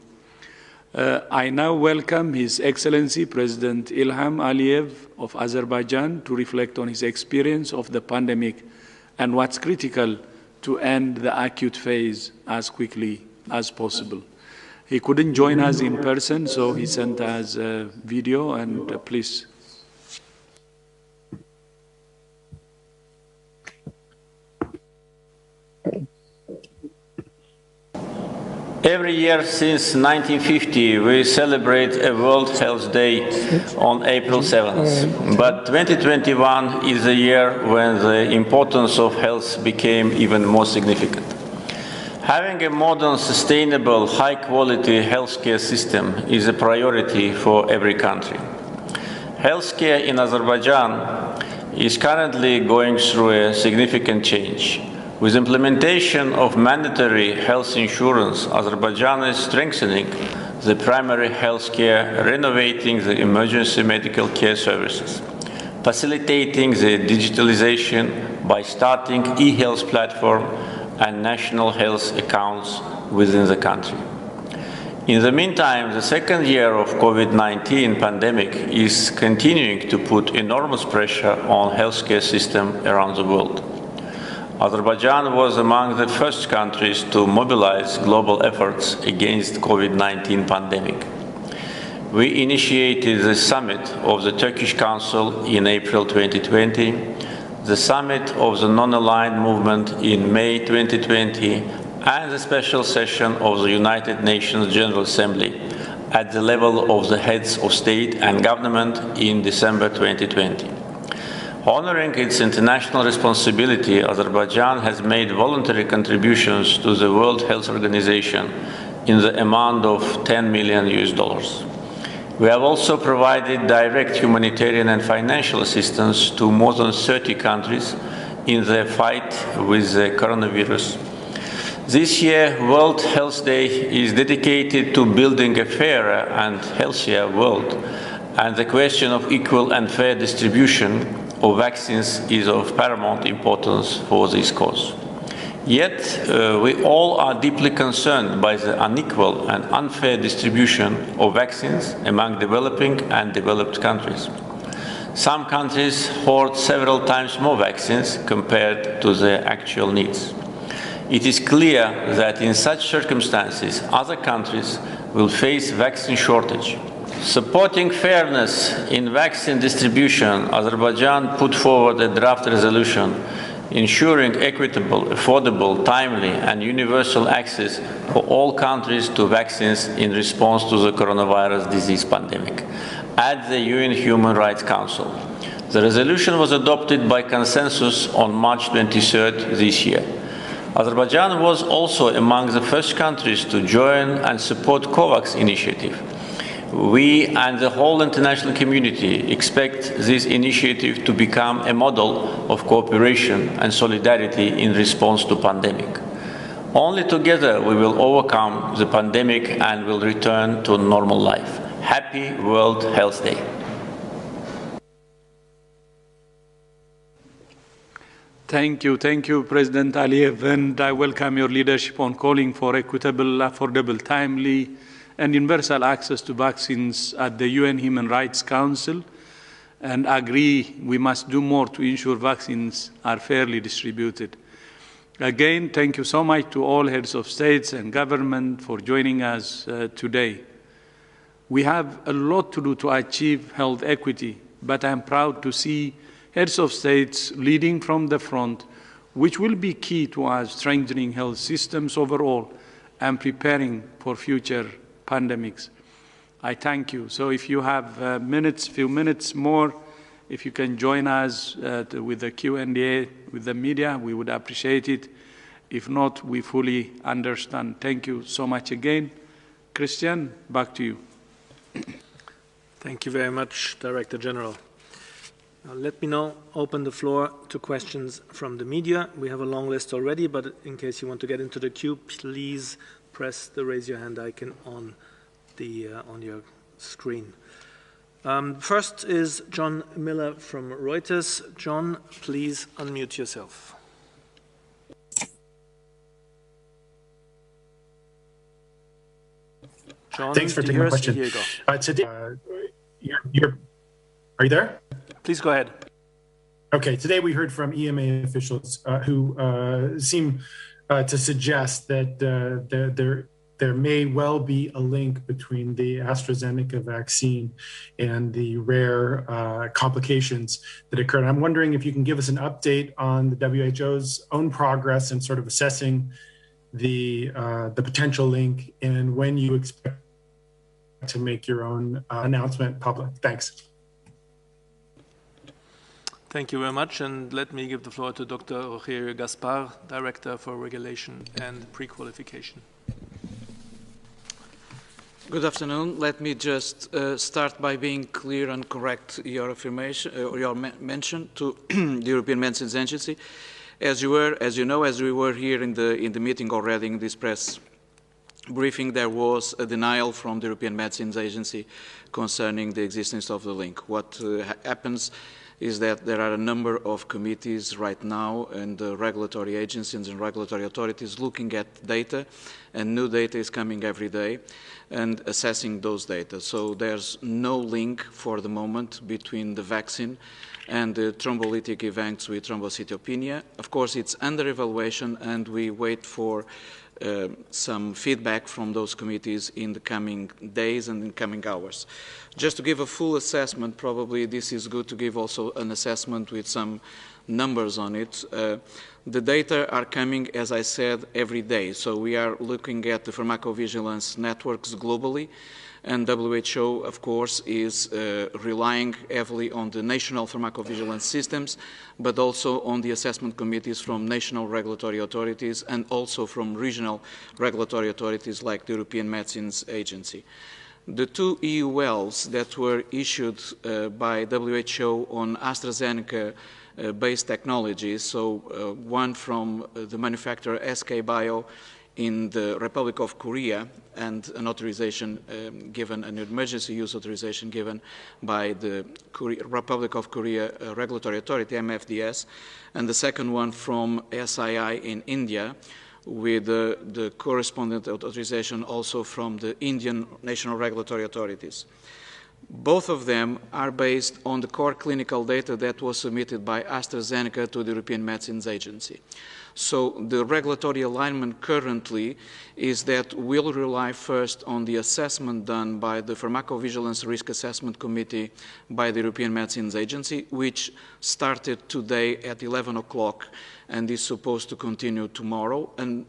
I now welcome His Excellency President Ilham Aliyev of Azerbaijan to reflect on his experience of the pandemic and what's critical to end the acute phase as quickly as possible. He couldn't join us in person, so he sent us a video, and please.
Every year since 1950, we celebrate a World Health Day on April 7th. But 2021 is a year when the importance of health became even more significant. Having a modern, sustainable, high-quality healthcare system is a priority for every country. Healthcare in Azerbaijan is currently going through a significant change. With implementation of mandatory health insurance, Azerbaijan is strengthening the primary health care, renovating the emergency medical care services, facilitating the digitalization by starting e-health platform and national health accounts within the country. In the meantime, the second year of COVID-19 pandemic is continuing to put enormous pressure on healthcare system around the world. Azerbaijan was among the first countries to mobilize global efforts against COVID-19 pandemic. We initiated the summit of the Turkish Council in April 2020, the summit of the non-aligned movement in May 2020, and the special session of the United Nations General Assembly at the level of the heads of state and government in December 2020. Honoring its international responsibility, Azerbaijan has made voluntary contributions to the World Health Organization in the amount of $10 million. We have also provided direct humanitarian and financial assistance to more than 30 countries in their fight with the coronavirus. This year, World Health Day is dedicated to building a fairer and healthier world, and the question of equal and fair distribution of vaccines is of paramount importance for this cause. Yet, we all are deeply concerned by the unequal and unfair distribution of vaccines among developing and developed countries. Some countries hoard several times more vaccines compared to their actual needs. It is clear that in such circumstances, other countries will face vaccine shortage. Supporting fairness in vaccine distribution, Azerbaijan put forward a draft resolution ensuring equitable, affordable, timely, and universal access for all countries to vaccines in response to the coronavirus disease pandemic at the UN Human Rights Council. The resolution was adopted by consensus on March 23rd this year. Azerbaijan was also among the first countries to join and support COVAX initiative. We and the whole international community expect this initiative to become a model of cooperation and solidarity in response to pandemic. Only together we will overcome the pandemic and will return to normal life. Happy World Health Day.
Thank you, President Aliyev, and I welcome your leadership on calling for equitable, affordable, timely, and universal access to vaccines at the UN Human Rights Council, and agree we must do more to ensure vaccines are fairly distributed. Again, thank you so much to all heads of states and government for joining us today. We have a lot to do to achieve health equity, but I am proud to see heads of states leading from the front, which will be key to us strengthening health systems overall and preparing for future pandemics. I thank you. So if you have few minutes more, if you can join us with the Q&A with the media, we would appreciate it. If not, we fully understand. Thank you so much again. Christian, back to you.
Thank you very much, Director General. Now, let me now open the floor to questions from the media. We have a long list already, but in case you want to get into the queue, please press the raise your hand icon on your screen. First is John Miller from Reuters. John, please unmute yourself. John,
thanks for taking my question.
Here you go.
Today, are you there?
Please go ahead.
Okay, today we heard from EMA officials who seem to suggest that there may well be a link between the AstraZeneca vaccine and the rare complications that occurred. I'm wondering if you can give us an update on the WHO's own progress in sort of assessing the potential link and when you expect to make your own announcement public. Thanks.
Thank you very much, and let me give the floor to Dr. Rogerio Gaspar, Director for Regulation and Pre-Qualification.
Good afternoon. Let me just start by being clear and correct your affirmation or your mention to the European Medicines Agency. As you know, as we were here in the meeting already in this press briefing, there was a denial from the European Medicines Agency concerning the existence of the link. What happens is that there are a number of committees right now and regulatory agencies and regulatory authorities looking at data, and new data is coming every day, and assessing those data. So there's no link for the moment between the vaccine and the thrombolytic events with thrombocytopenia. Of course, it's under evaluation, and we wait for some feedback from those committees in the coming days and in coming hours. Just to give a full assessment, probably this is good to give also an assessment with some numbers on it. The data are coming, as I said, every day. So we are looking at the pharmacovigilance networks globally, and WHO, of course, is relying heavily on the national pharmacovigilance systems, but also on the assessment committees from national regulatory authorities and also from regional regulatory authorities like the European Medicines Agency. The two EULs that were issued by WHO on AstraZeneca-based technologies, so one from the manufacturer SK Bio in the Republic of Korea, and an authorization given, an emergency use authorization given by the Republic of Korea Regulatory Authority, MFDS, and the second one from SII in India, with the correspondent authorization also from the Indian National Regulatory Authorities. Both of them are based on the core clinical data that was submitted by AstraZeneca to the European Medicines Agency. So the regulatory alignment currently is that we'll rely first on the assessment done by the Pharmacovigilance Risk Assessment Committee by the European Medicines Agency, which started today at 11 o'clock and is supposed to continue tomorrow and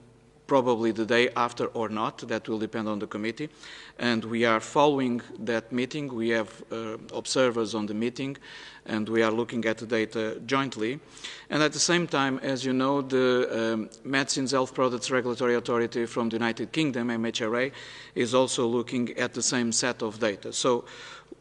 probably the day after or not. That will depend on the committee. And we are following that meeting. We have observers on the meeting, and we are looking at the data jointly. And at the same time, as you know, the Medicines Health Products Regulatory Authority from the United Kingdom, MHRA, is also looking at the same set of data. So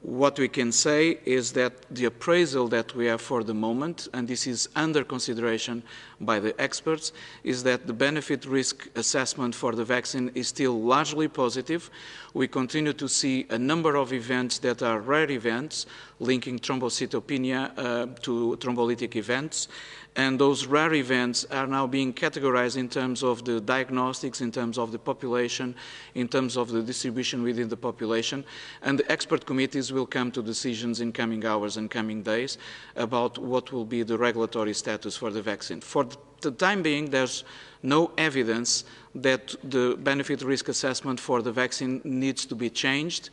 what we can say is that the appraisal that we have for the moment, and this is under consideration by the experts, is that the benefit-risk assessment for the vaccine is still largely positive. We continue to see a number of events that are rare events linking thrombocytopenia to thrombolytic events. And those rare events are now being categorized in terms of the diagnostics, in terms of the population, in terms of the distribution within the population. And the expert committees will come to decisions in coming hours and coming days about what will be the regulatory status for the vaccine. For the time being, there's no evidence that the benefit-risk assessment for the vaccine needs to be changed.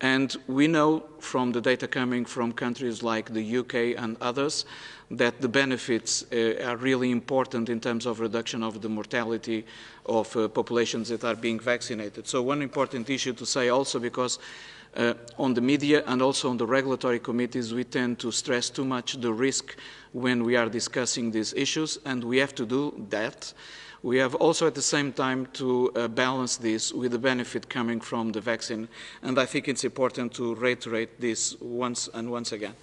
And we know from the data coming from countries like the UK and others that the benefits are really important in terms of reduction of the mortality of populations that are being vaccinated. So one important issue to say also, because on the media and also on the regulatory committees, we tend to stress too much the risk when we are discussing these issues, and we have to do that. We have also at the same time to balance this with the benefit coming from the vaccine, and I think it's important to reiterate this once again.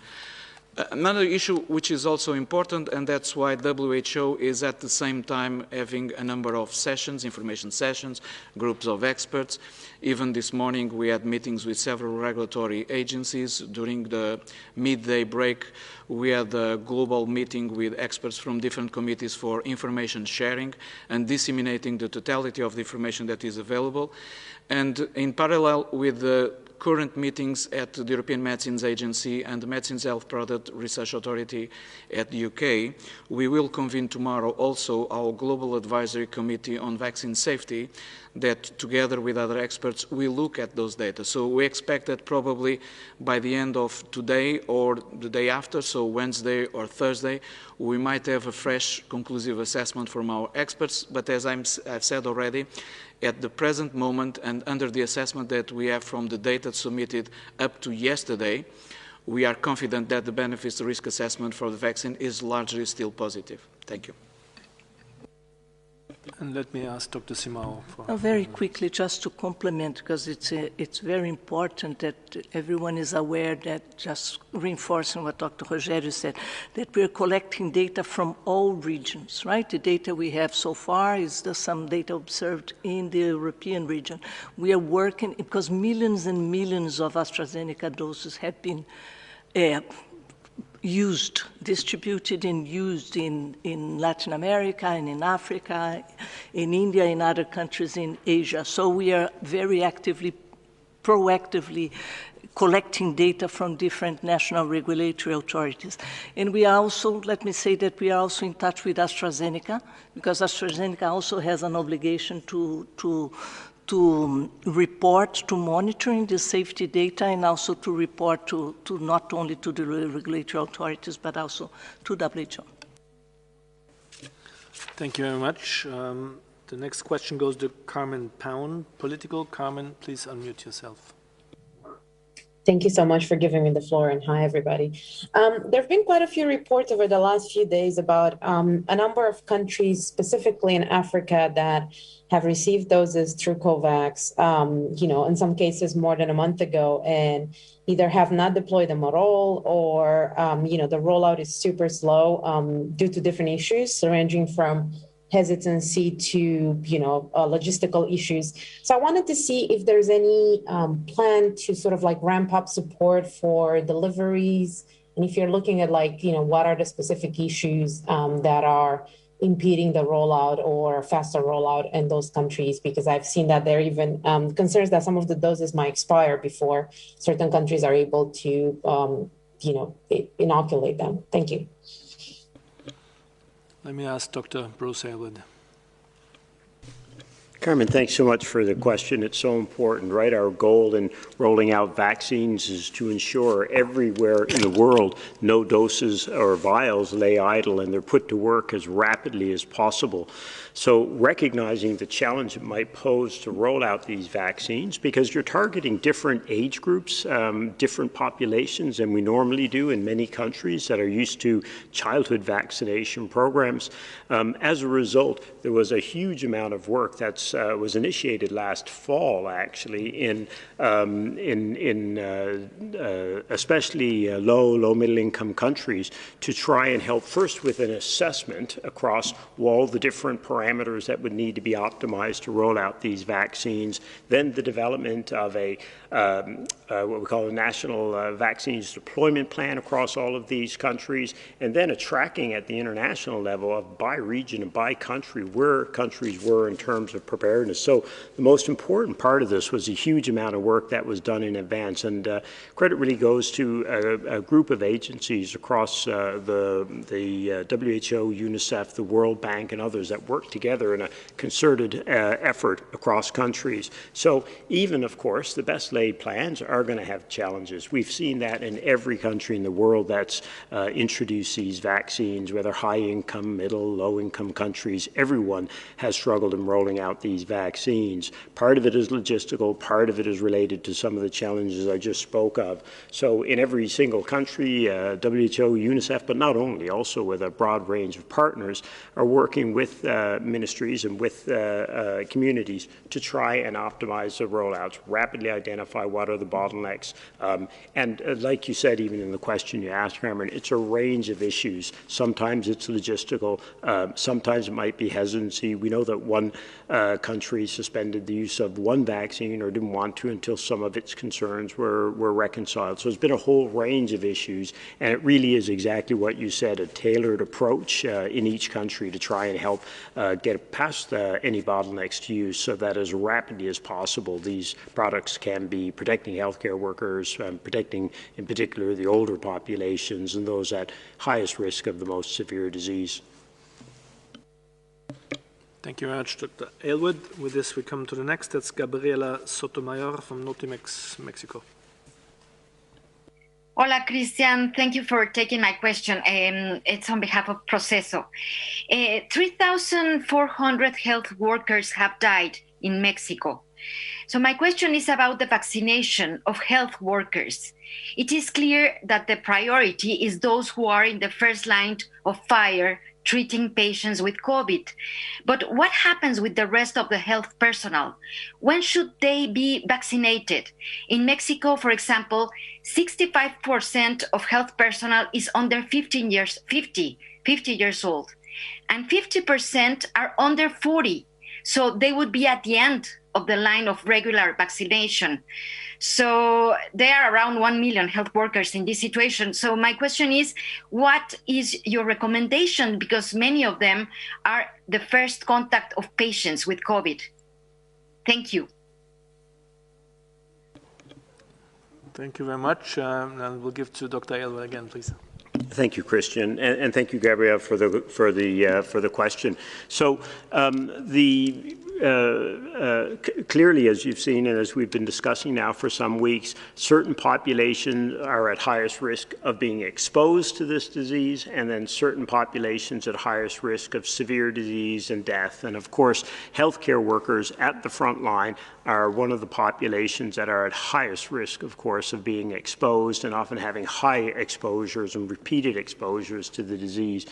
Another issue which is also important, and that's why WHO is at the same time having a number of sessions, information sessions, groups of experts. Even this morning we had meetings with several regulatory agencies. During the midday break we had a global meeting with experts from different committees for information sharing and disseminating the totality of the information that is available. And in parallel with the current meetings at the European Medicines Agency and the Medicines Health Product Research Authority at the UK, we will convene tomorrow also our Global Advisory Committee on Vaccine Safety that together with other experts will look at those data. So we expect that probably by the end of today or the day after, so Wednesday or Thursday, we might have a fresh conclusive assessment from our experts, but as I've said already, at the present moment and under the assessment that we have from the data submitted up to yesterday, we are confident that the benefits risk assessment for the vaccine is largely still positive. Thank you.
And let me ask Dr. Simao for...
very quickly, just to complement, because it's very important that everyone is aware that, just reinforcing what Dr. Rogério said, that we're collecting data from all regions, right? The data we have so far is some data observed in the European region. We are working, because millions and millions of AstraZeneca doses have been distributed and used in Latin America and in Africa, in India, in other countries in Asia. So we are very actively, proactively collecting data from different national regulatory authorities. And we are also, let me say that we are also in touch with AstraZeneca, because AstraZeneca also has an obligation to report to monitoring the safety data and also to report to not only to the regulatory authorities, but also to WHO.
Thank you very much. The next question goes to Carmen Pound, Political. Carmen, please unmute yourself.
Thank you so much for giving me the floor, and hi, everybody. There have been quite a few reports over the last few days about a number of countries, specifically in Africa, that have received doses through COVAX, in some cases more than a month ago, and either have not deployed them at all, or, the rollout is super slow due to different issues, ranging from hesitancy to, logistical issues. So I wanted to see if there's any plan to sort of ramp up support for deliveries. And if you're looking at what are the specific issues that are impeding the rollout or faster rollout in those countries, because I've seen that there are even concerns that some of the doses might expire before certain countries are able to, inoculate them. Thank you.
Let me ask Dr. Bruce Aylward.
Carmen, thanks so much for the question. It's so important, right? Our goal in rolling out vaccines is to ensure everywhere in the world no doses or vials lay idle and they're put to work as rapidly as possible. So recognizing the challenge it might pose to roll out these vaccines, because you're targeting different age groups, different populations than we normally do in many countries that are used to childhood vaccination programs. As a result, there was a huge amount of work that was initiated last fall, actually, in especially low middle-income countries, to try and help first with an assessment across all the different parameters that would need to be optimized to roll out these vaccines, then the development of a what we call a national vaccines deployment plan across all of these countries, and then a tracking at the international level of by region and by country where countries were in terms of preparedness. So the most important part of this was a huge amount of work that was done in advance, and credit really goes to a group of agencies across the WHO, UNICEF, the World Bank, and others that work together in a concerted effort across countries. So even, of course, the best laid plans are going to have challenges. We've seen that in every country in the world that's introduced these vaccines, whether high-income, middle, low-income countries. Everyone has struggled in rolling out these these vaccines. Part of it is logistical, part of it is related to some of the challenges I just spoke of. So in every single country, WHO, UNICEF, but not only, also with a broad range of partners, are working with ministries and with communities to try and optimize the rollouts, rapidly identify what are the bottlenecks. And like you said, even in the question you asked, Cameron, it's a range of issues. Sometimes it's logistical, sometimes it might be hesitancy. We know that one country suspended the use of one vaccine or didn't want to until some of its concerns were reconciled. So it's been a whole range of issues, and it really is exactly what you said, a tailored approach in each country to try and help get past any bottlenecks to use so that as rapidly as possible these products can be protecting healthcare workers, protecting in particular the older populations and those at highest risk of the most severe disease.
Thank you very much, Dr. Aylward. With this, we come to the next. That's Gabriela Sotomayor from Notimex, Mexico.
Hola, Christian. Thank you for taking my question. It's on behalf of Proceso. 3,400 health workers have died in Mexico. So my question is about the vaccination of health workers. It is clear that the priority is those who are in the first line of fire treating patients with COVID. But what happens with the rest of the health personnel? When should they be vaccinated? In Mexico, for example, 65% of health personnel is under 50 years old, and 50% are under 40. So they would be at the end of the line of regular vaccination. So there are around 1 million health workers in this situation. So my question is, what is your recommendation? Because many of them are the first contact of patients with COVID. Thank you.
Thank you very much. And we'll give to Dr. Aylward again, please.
Thank you, Christian, and thank you, Gabrielle, for the question. So clearly, as you've seen and as we've been discussing now for some weeks, certain populations are at highest risk of being exposed to this disease, and then certain populations at highest risk of severe disease and death. And of course, healthcare workers at the front line are one of the populations that are at highest risk, of course, of being exposed and often having high exposures and repeated exposures to the disease.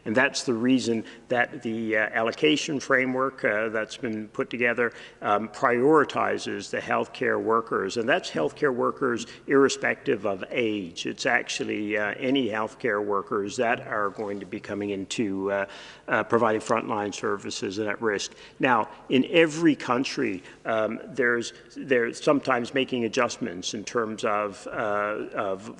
And that's the reason that the allocation framework that's been put together prioritizes the healthcare workers. And that's healthcare workers irrespective of age. It's actually any healthcare workers that are going to be coming into providing frontline services and at risk. Now, in every country, there's sometimes making adjustments in terms of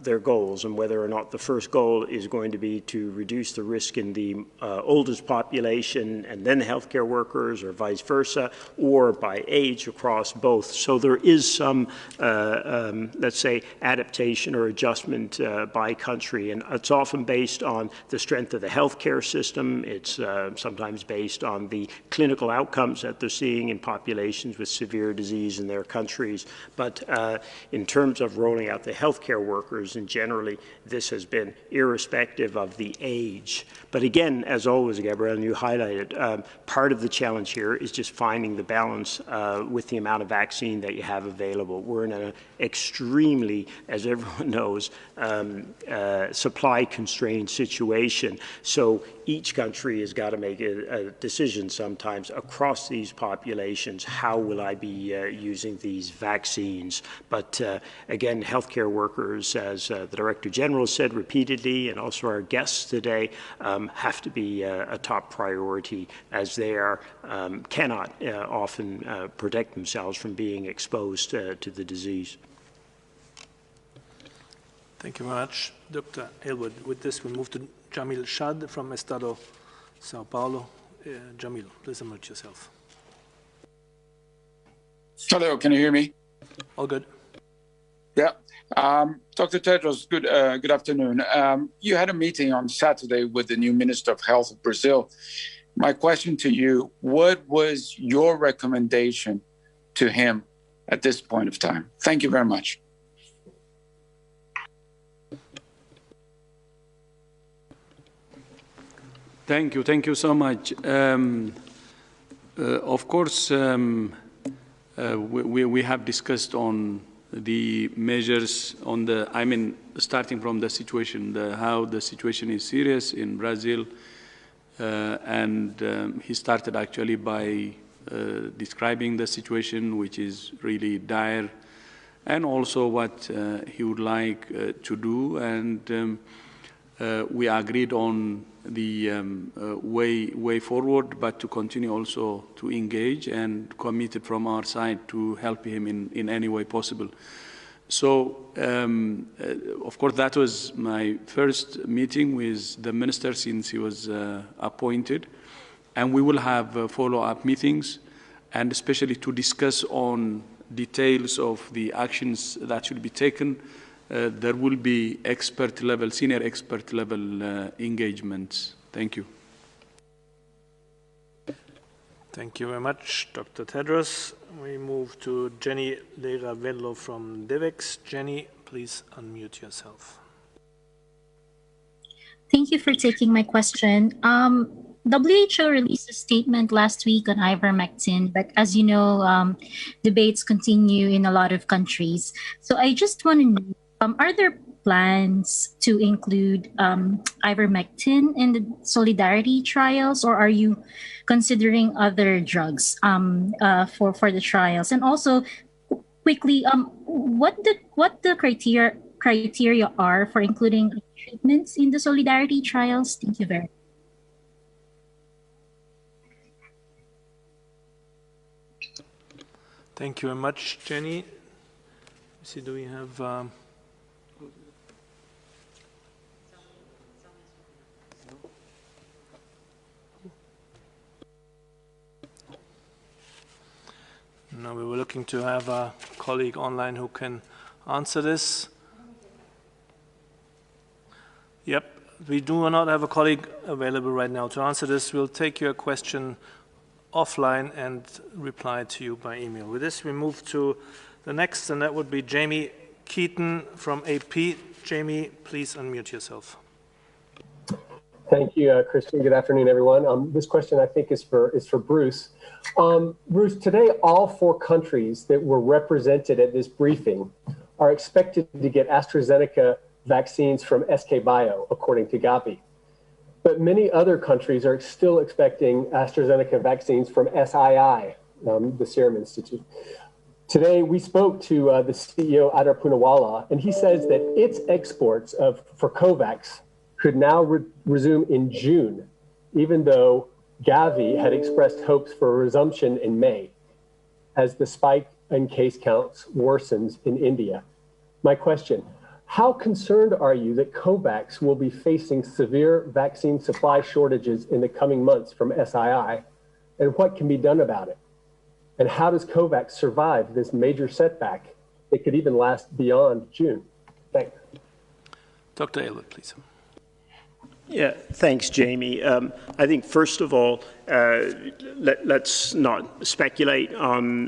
their goals and whether or not the first goal is going to be to reduce the risk in the oldest population and then healthcare workers, or vice versa, or by age across both. So there is some, let's say, adaptation or adjustment by country, and it's often based on the strength of the healthcare system. It's sometimes based on the clinical outcomes that they're seeing in populations with severe disease in their countries. But in terms of rolling out the healthcare workers, and generally, this has been irrespective of the age. But again, as always, Gabrielle, and you highlighted, part of the challenge here is just finding the balance with the amount of vaccine that you have available. We're in an extremely, as everyone knows, supply-constrained situation. So each country has got to make a decision sometimes across these populations. How will I be using these vaccines? But again, healthcare workers, as the Director General said repeatedly, and also our guests today, have to be a top priority, as they cannot often protect themselves from being exposed to the disease.
Thank you very much, Dr. Aylward. With this, we move to Jamil Shad from Estado Sao Paulo. Jamil, please unmute yourself.
Hello, can you hear me?
All good.
Yeah. Dr. Tedros, good afternoon. You had a meeting on Saturday with the new Minister of Health of Brazil. My question to you, what was your recommendation to him at this point of time? Thank you very much.
Thank you so much. Of course, we have discussed on the measures on the, starting from the situation, how the situation is serious in Brazil. He started actually by describing the situation, which is really dire, and also what he would like to do. And we agreed on the way forward, but to continue also to engage and committed from our side to help him in any way possible. So, of course, that was my first meeting with the minister since he was appointed. And we will have follow-up meetings, and especially to discuss on details of the actions that should be taken. There will be senior expert level engagements. Thank you.
Thank you very much, Dr. Tedros. We move to Jenny Leravello from DEVEX. Jenny, please unmute yourself.
Thank you for taking my question. WHO released a statement last week on ivermectin, but as you know, debates continue in a lot of countries. So I just want to know, are there plans to include ivermectin in the Solidarity trials, or are you considering other drugs for the trials? And also, quickly, what the criteria are for including treatments in the Solidarity trials? Thank you very much.
Thank you very much, Jenny. Let's see, do we have... No, we were looking to have a colleague online who can answer this. Yep, we do not have a colleague available right now to answer this. We'll take your question offline and reply to you by email. With this, we move to the next, and that would be Jamie Keaton from AP. Jamie, please unmute yourself.
Thank you, Christian. Good afternoon, everyone. This question, I think, is for Bruce. Bruce, today, all 4 countries that were represented at this briefing are expected to get AstraZeneca vaccines from SK Bio, according to Gavi. But many other countries are still expecting AstraZeneca vaccines from SII, the Serum Institute. Today, we spoke to the CEO, Adar Poonawalla, and he says that its exports for COVAX could now resume in June, even though Gavi had expressed hopes for a resumption in May, as the spike in case counts worsens in India. My question, how concerned are you that COVAX will be facing severe vaccine supply shortages in the coming months from SII, and what can be done about it? And how does COVAX survive this major setback that could even last beyond June? Thanks.
Dr. Aylward, please.
Yeah, thanks, Jamie. I think, first of all, let's not speculate on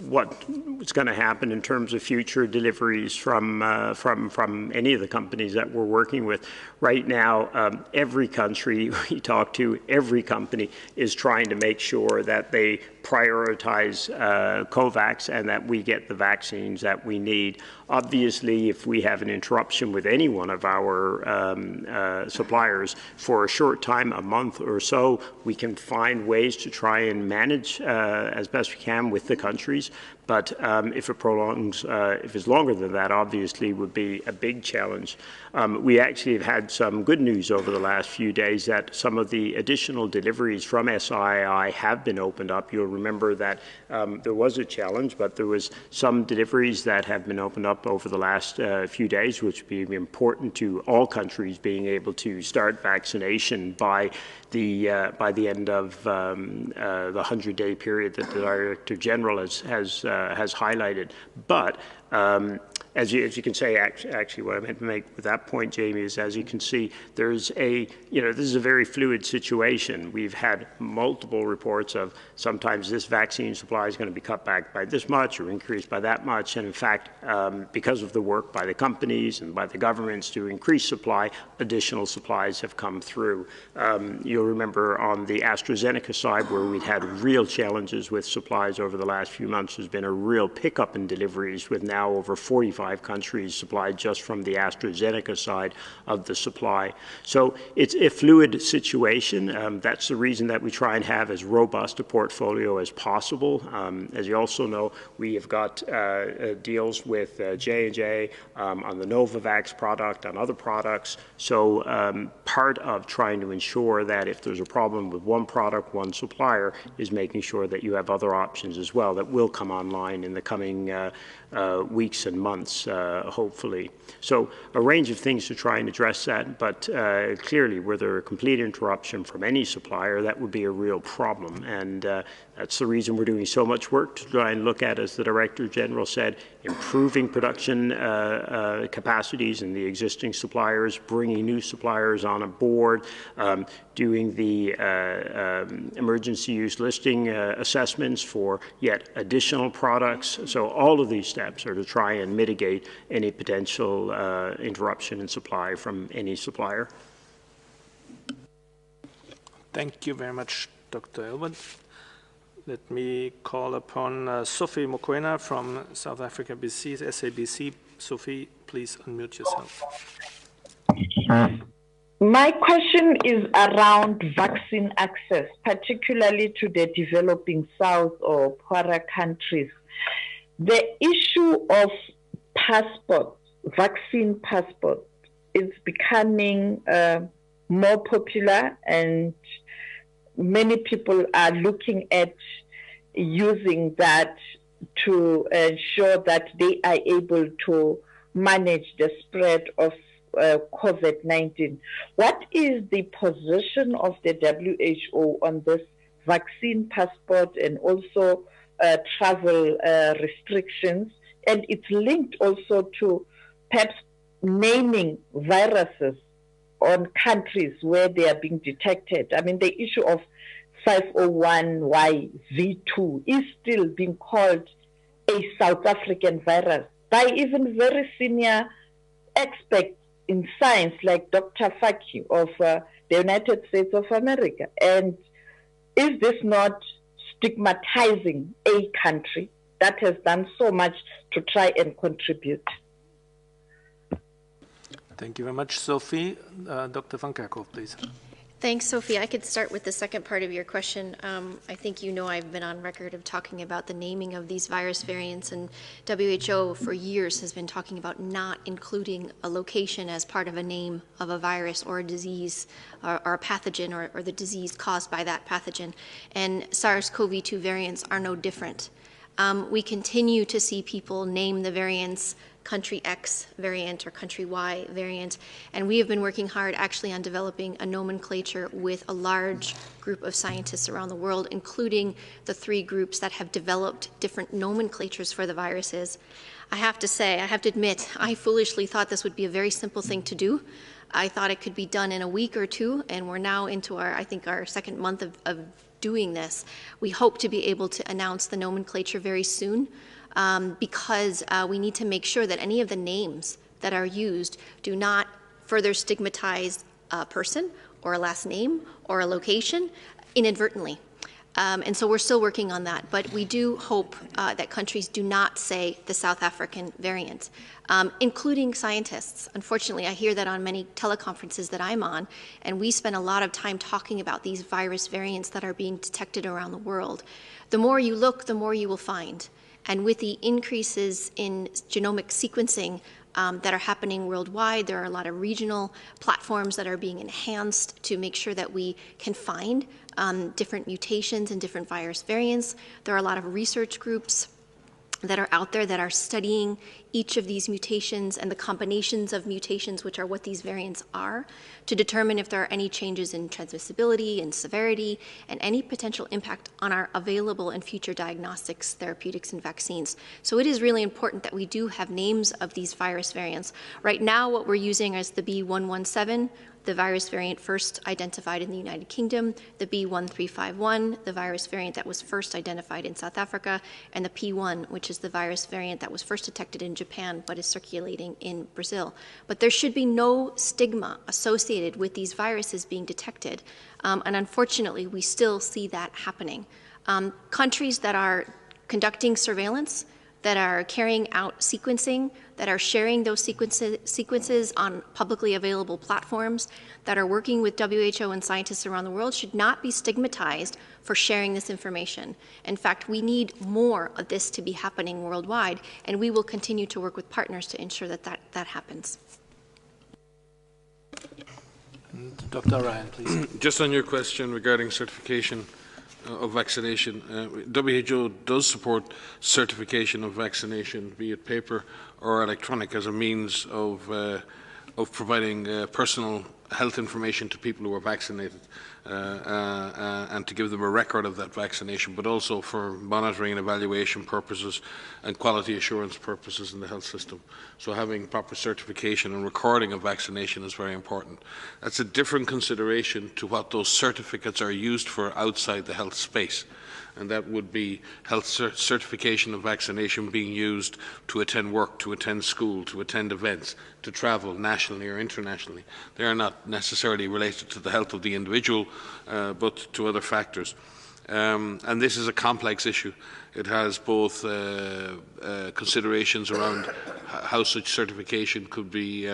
what's going to happen in terms of future deliveries from any of the companies that we're working with. Right now, every country we talk to, every company is trying to make sure that they prioritize COVAX and that we get the vaccines that we need. Obviously, if we have an interruption with any one of our suppliers for a short time, a month or so, we can find ways to try and manage as best we can with the countries. But if it prolongs, if it's longer than that, obviously would be a big challenge. We actually have had some good news over the last few days that some of the additional deliveries from SII have been opened up. You'll remember that there was a challenge, but there was some deliveries that have been opened up over the last few days, which would be important to all countries being able to start vaccination by the end of the 100-day period that the Director General has highlighted. But as you can say, actually, what I meant to make with that point, Jamie, is as you can see, there's this is a very fluid situation. We've had multiple reports of sometimes this vaccine supply is going to be cut back by this much or increased by that much. And in fact, because of the work by the companies and by the governments to increase supply, additional supplies have come through. You'll remember on the AstraZeneca side, where we'd had real challenges with supplies over the last few months, there's been a real pickup in deliveries with now over 45 countries supplied just from the AstraZeneca side of the supply. So it's a fluid situation. That's the reason that we try and have as robust a portfolio as possible. As you also know, we have got deals with J&J on the Novavax product, on other products. So part of trying to ensure that if there's a problem with one product, one supplier, is making sure that you have other options as well that will come online in the coming weeks and months, hopefully. So a range of things to try and address that, but clearly were there a complete interruption from any supplier, that would be a real problem. And that's the reason we're doing so much work to try and look at, as the Director General said, improving production capacities in the existing suppliers, bringing new suppliers on board, doing the emergency use listing assessments for yet additional products. So all of these steps are to try and mitigate any potential interruption in supply from any supplier.
Thank you very much, Dr. Elwood. Let me call upon Sophie Mokoena from South Africa SABC. Sophie, please unmute yourself.
My question is around vaccine access, particularly to the developing South or poorer countries. The issue of passports, vaccine passports, is becoming more popular, and many people are looking at using that to ensure that they are able to manage the spread of COVID-19. What is the position of the WHO on this vaccine passport and also travel restrictions? And it's linked also to perhaps naming viruses on countries where they are being detected. I mean, the issue of 501YV2 is still being called a South African virus by even very senior experts in science like Dr. Faki of the United States of America. And is this not stigmatizing a country that has done so much to try and contribute?
Thank you very much, Sophie. Dr. van Kerkhoff, please.
Thanks, Sophie. I could start with the second part of your question. I think you know I've been on record of talking about the naming of these virus variants, and WHO for years has been talking about not including a location as part of a name of a virus or a disease or a pathogen or the disease caused by that pathogen. And SARS-CoV-2 variants are no different. We continue to see people name the variants country X variant or country Y variant, and we have been working hard actually on developing a nomenclature with a large group of scientists around the world, including the 3 groups that have developed different nomenclatures for the viruses. I have to say, I have to admit, I foolishly thought this would be a very simple thing to do. I thought it could be done in a week or 2, and we're now into I think our second month of doing this. We hope to be able to announce the nomenclature very soon. Because we need to make sure that any of the names that are used do not further stigmatize a person or a last name or a location inadvertently. And so we're still working on that, but we do hope that countries do not say the South African variant, including scientists. Unfortunately, I hear that on many teleconferences that I'm on, and we spend a lot of time talking about these virus variants that are being detected around the world. The more you look, the more you will find. And with the increases in genomic sequencing that are happening worldwide, there are a lot of regional platforms that are being enhanced to make sure that we can find different mutations and different virus variants. There are a lot of research groups that are out there that are studying each of these mutations and the combinations of mutations, which are what these variants are, to determine if there are any changes in transmissibility and severity and any potential impact on our available and future diagnostics, therapeutics, and vaccines. So it is really important that we do have names of these virus variants. Right now, what we're using is the B117, the virus variant first identified in the United Kingdom, the B1351, the virus variant that was first identified in South Africa, and the P1, which is the virus variant that was first detected in Japan but is circulating in Brazil. But there should be no stigma associated with these viruses being detected, and unfortunately, we still see that happening. Countries that are conducting surveillance, that are carrying out sequencing, that are sharing those sequences on publicly available platforms, that are working with WHO and scientists around the world should not be stigmatized for sharing this information. In fact, we need more of this to be happening worldwide, and we will continue to work with partners to ensure that that happens.
Dr. Ryan, please.
Just on your question regarding certification of vaccination, WHO does support certification of vaccination, be it paper or electronic, as a means of providing personal health information to people who are vaccinated and to give them a record of that vaccination, but also for monitoring and evaluation purposes and quality assurance purposes in the health system. So having proper certification and recording of vaccination is very important. That's a different consideration to what those certificates are used for outside the health space. And that would be health certification of vaccination being used to attend work, to attend school, to attend events, to travel nationally or internationally. They are not necessarily related to the health of the individual, but to other factors. And this is a complex issue. It has both considerations around how such certification could be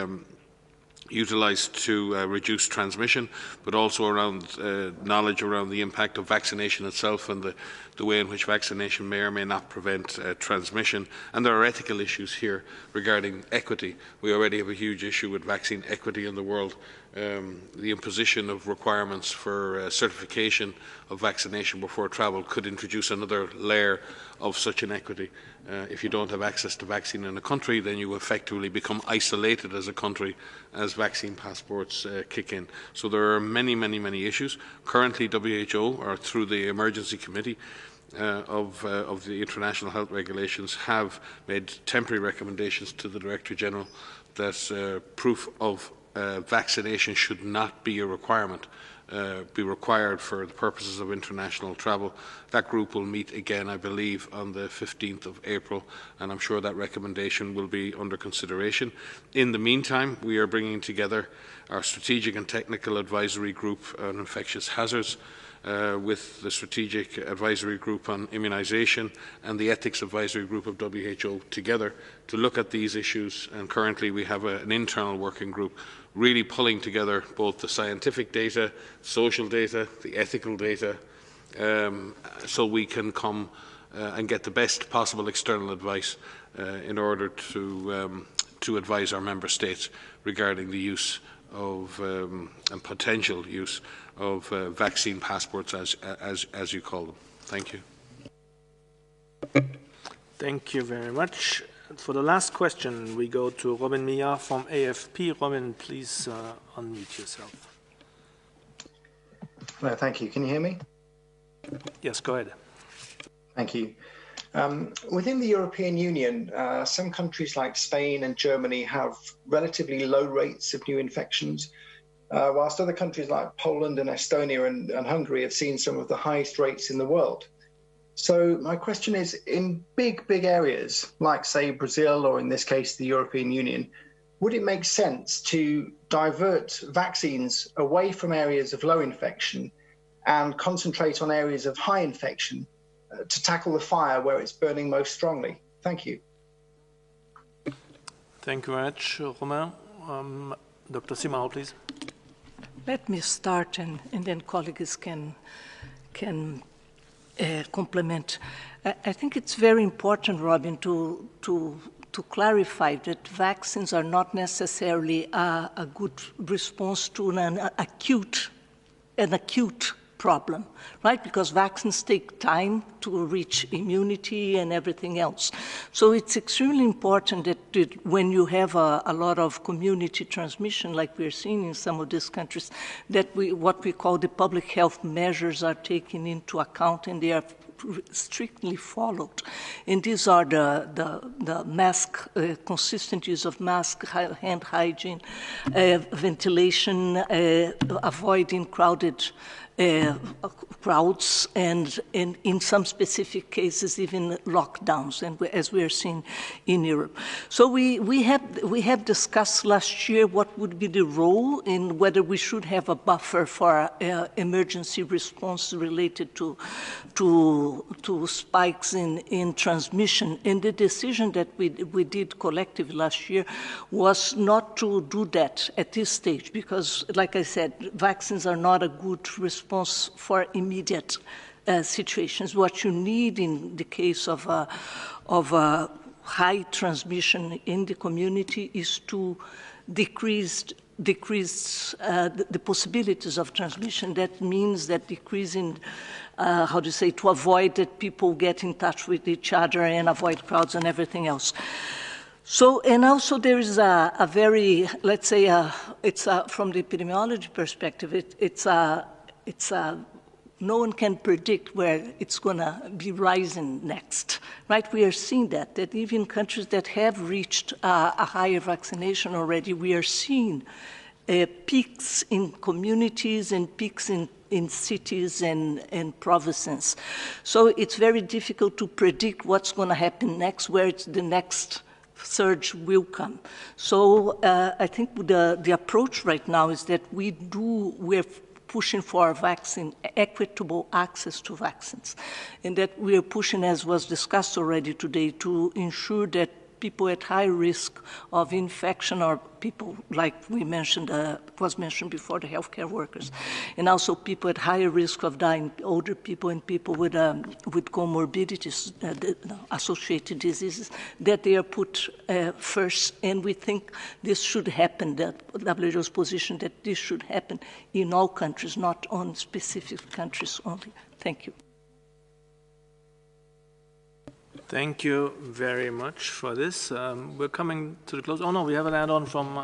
utilised to reduce transmission, but also around knowledge around the impact of vaccination itself and the way in which vaccination may or may not prevent transmission. And there are ethical issues here regarding equity. We already have a huge issue with vaccine equity in the world. The imposition of requirements for certification of vaccination before travel could introduce another layer of such inequity. If you don't have access to vaccine in a country, then you effectively become isolated as a country as vaccine passports kick in. So there are many, many, many issues. Currently, WHO, or through the Emergency Committee of the International Health Regulations, have made temporary recommendations to the Director General that proof of vaccination should not be a requirement. Be required for the purposes of international travel. That group will meet again, I believe, on the 15th of April, and I'm sure that recommendation will be under consideration. In the meantime, we are bringing together our Strategic and Technical Advisory Group on Infectious Hazards with the Strategic Advisory Group on Immunisation and the Ethics Advisory Group of WHO together to look at these issues, and currently we have an internal working group really pulling together both the scientific data, social data, the ethical data, so we can come and get the best possible external advice in order to advise our member states regarding the use of and potential use of vaccine passports, as you call them. Thank you.
Thank you very much. For the last question, we go to Robin Mia from AFP. Robin, please unmute yourself.
No, thank you. Can you hear me?
Yes, go ahead.
Thank you. Within the European Union, some countries like Spain and Germany have relatively low rates of new infections, whilst other countries like Poland and Estonia and Hungary have seen some of the highest rates in the world. So my question is, in big areas, like, say, Brazil, or in this case, the European Union, would it make sense to divert vaccines away from areas of low infection and concentrate on areas of high infection to tackle the fire where it's burning most strongly? Thank you.
Thank you very much, Romain. Dr. Simao, please.
Let me start, and then colleagues can complement. I think it's very important, Robin, to clarify that vaccines are not necessarily a good response to an acute problem, right? Because vaccines take time to reach immunity and everything else. So it's extremely important that when you have a lot of community transmission, like we're seeing in some of these countries, that what we call the public health measures are taken into account and they are strictly followed. And these are the mask, consistent use of mask, hand hygiene, ventilation, avoiding crowded crowds, and in some specific cases even lockdowns, and as we are seeing in Europe. So we have discussed last year what would be the role in whether we should have a buffer for emergency response related to spikes in transmission. And the decision that we did collectively last year was not to do that at this stage, because, like I said, vaccines are not a good response for immediate situations. What you need in the case of high transmission in the community is to decrease the possibilities of transmission. That means that decreasing, to avoid that people get in touch with each other and avoid crowds and everything else. So, and also there is a very, let's say, it's from the epidemiology perspective, no one can predict where it's going to be rising next, right? We are seeing that even countries that have reached a higher vaccination already, we are seeing peaks in communities and peaks in cities and provinces. So it's very difficult to predict what's going to happen next, where the next surge will come. So I think the approach right now is that we're pushing for equitable access to vaccines, and that we are pushing, as was discussed already today, to ensure that people at high risk of infection, or people like we mentioned, was mentioned before, the healthcare workers, and also people at higher risk of dying, older people and people with comorbidities, associated diseases, that they are put first. And we think this should happen, that WHO's position that this should happen in all countries, not on specific countries only. Thank you.
Thank you very much for this. We're coming to the close. Oh no, we have an add-on from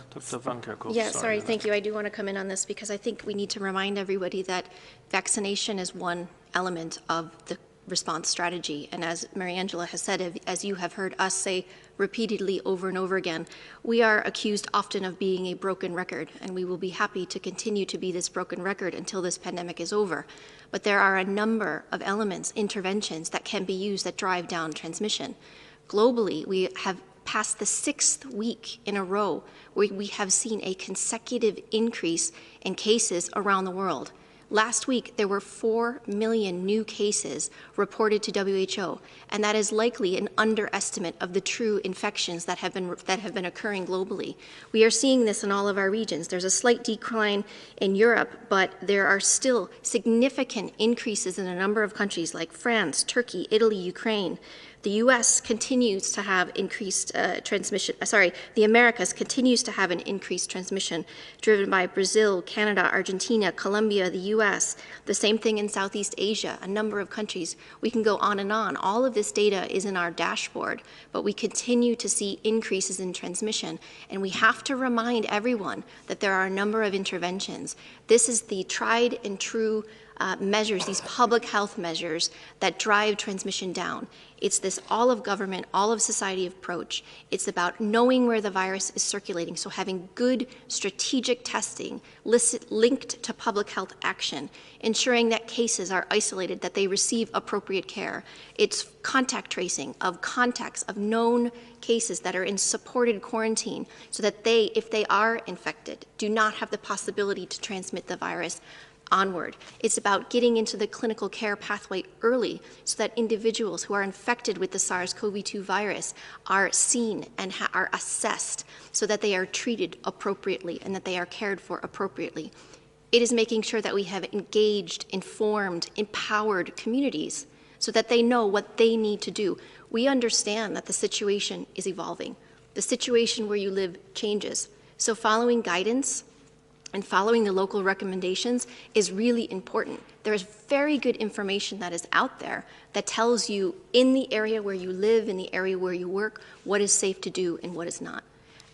Dr. Van Kerkhove.
Yeah, sorry, thank you. I do want to come in on this because I think we need to remind everybody that vaccination is one element of the response strategy. And as Mariangela has said, as you have heard us say repeatedly over and over again, we are accused often of being a broken record, and we will be happy to continue to be this broken record until this pandemic is over. But there are a number of elements, interventions that can be used that drive down transmission. Globally, we have passed the 6th week in a row where we have seen a consecutive increase in cases around the world. Last week, there were 4 million new cases reported to WHO, and that is likely an underestimate of the true infections that have been occurring globally. We are seeing this in all of our regions. There's a slight decline in Europe, but there are still significant increases in a number of countries like France, Turkey, Italy, Ukraine. The U.S. continues to have increased transmission, the Americas continues to have an increased transmission driven by Brazil, Canada, Argentina, Colombia, the U.S., the same thing in Southeast Asia, a number of countries. We can go on and on. All of this data is in our dashboard, but we continue to see increases in transmission, and we have to remind everyone that there are a number of interventions. This is the tried and true measures, these public health measures that drive transmission down. It's this all of government, all of society approach. It's about knowing where the virus is circulating, so having good strategic testing linked to public health action, ensuring that cases are isolated, that they receive appropriate care. It's contact tracing of contacts of known cases that are in supported quarantine so that they, if they are infected, do not have the possibility to transmit the virus onward. It's about getting into the clinical care pathway early so that individuals who are infected with the SARS-CoV-2 virus are seen and are assessed so that they are treated appropriately and that they are cared for appropriately. It is making sure that we have engaged, informed, empowered communities so that they know what they need to do. We understand that the situation is evolving. The situation where you live changes. So following guidance and following the local recommendations is really important. There is very good information that is out there that tells you in the area where you live, in the area where you work, what is safe to do and what is not.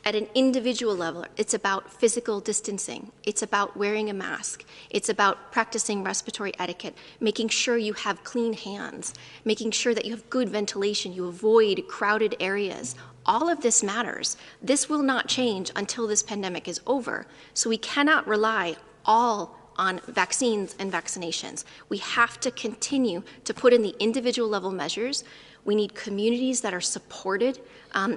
At an individual level, it's about physical distancing. It's about wearing a mask. It's about practicing respiratory etiquette, making sure you have clean hands, making sure that you have good ventilation, you avoid crowded areas. All of this matters. This will not change until this pandemic is over. So we cannot rely all on vaccines and vaccinations. We have to continue to put in the individual level measures. We need communities that are supported.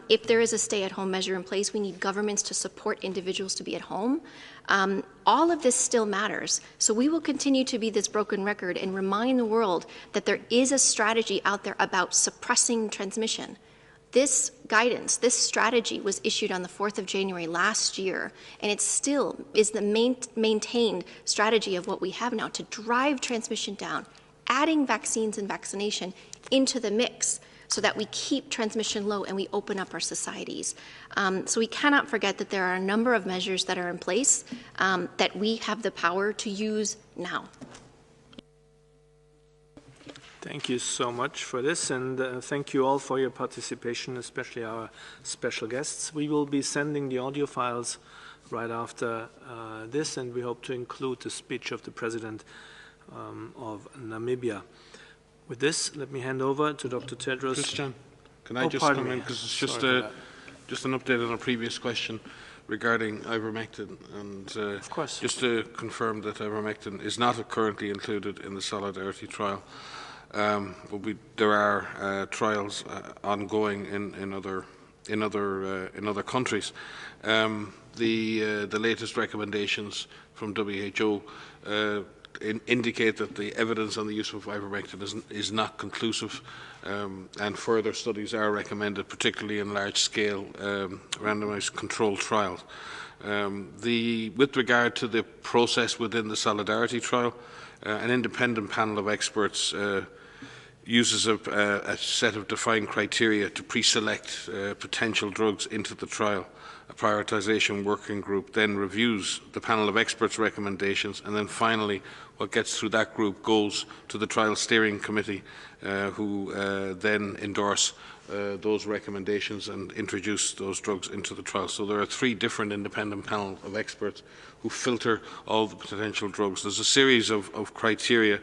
If there is a stay-at-home measure in place, we need governments to support individuals to be at home. All of this still matters. So we will continue to be this broken record and remind the world that there is a strategy out there about suppressing transmission. This guidance, this strategy was issued on the 4th of January last year, and it still is the maintained strategy of what we have now to drive transmission down, adding vaccines and vaccination into the mix so that we keep transmission low and we open up our societies. So we cannot forget that there are a number of measures that are in place that we have the power to use now.
Thank you so much for this, and thank you all for your participation, especially our special guests. We will be sending the audio files right after this, and we hope to include the speech of the President of Namibia. With this, let me hand over to Dr. Tedros.
Christian, can I just come in, because it's just an update on a previous question regarding ivermectin, and
of course,
just to confirm that ivermectin is not currently included in the Solidarity trial. But there are trials ongoing in other countries. The latest recommendations from WHO indicate that the evidence on the use of ivermectin is not conclusive, and further studies are recommended, particularly in large-scale randomized controlled trials. With regard to the process within the Solidarity trial, an independent panel of experts uses a set of defined criteria to pre-select potential drugs into the trial. A prioritization working group then reviews the panel of experts' recommendations, and then finally what gets through that group goes to the trial steering committee, who then endorse those recommendations and introduce those drugs into the trial. So there are 3 different independent panels of experts who filter all the potential drugs. There's a series of criteria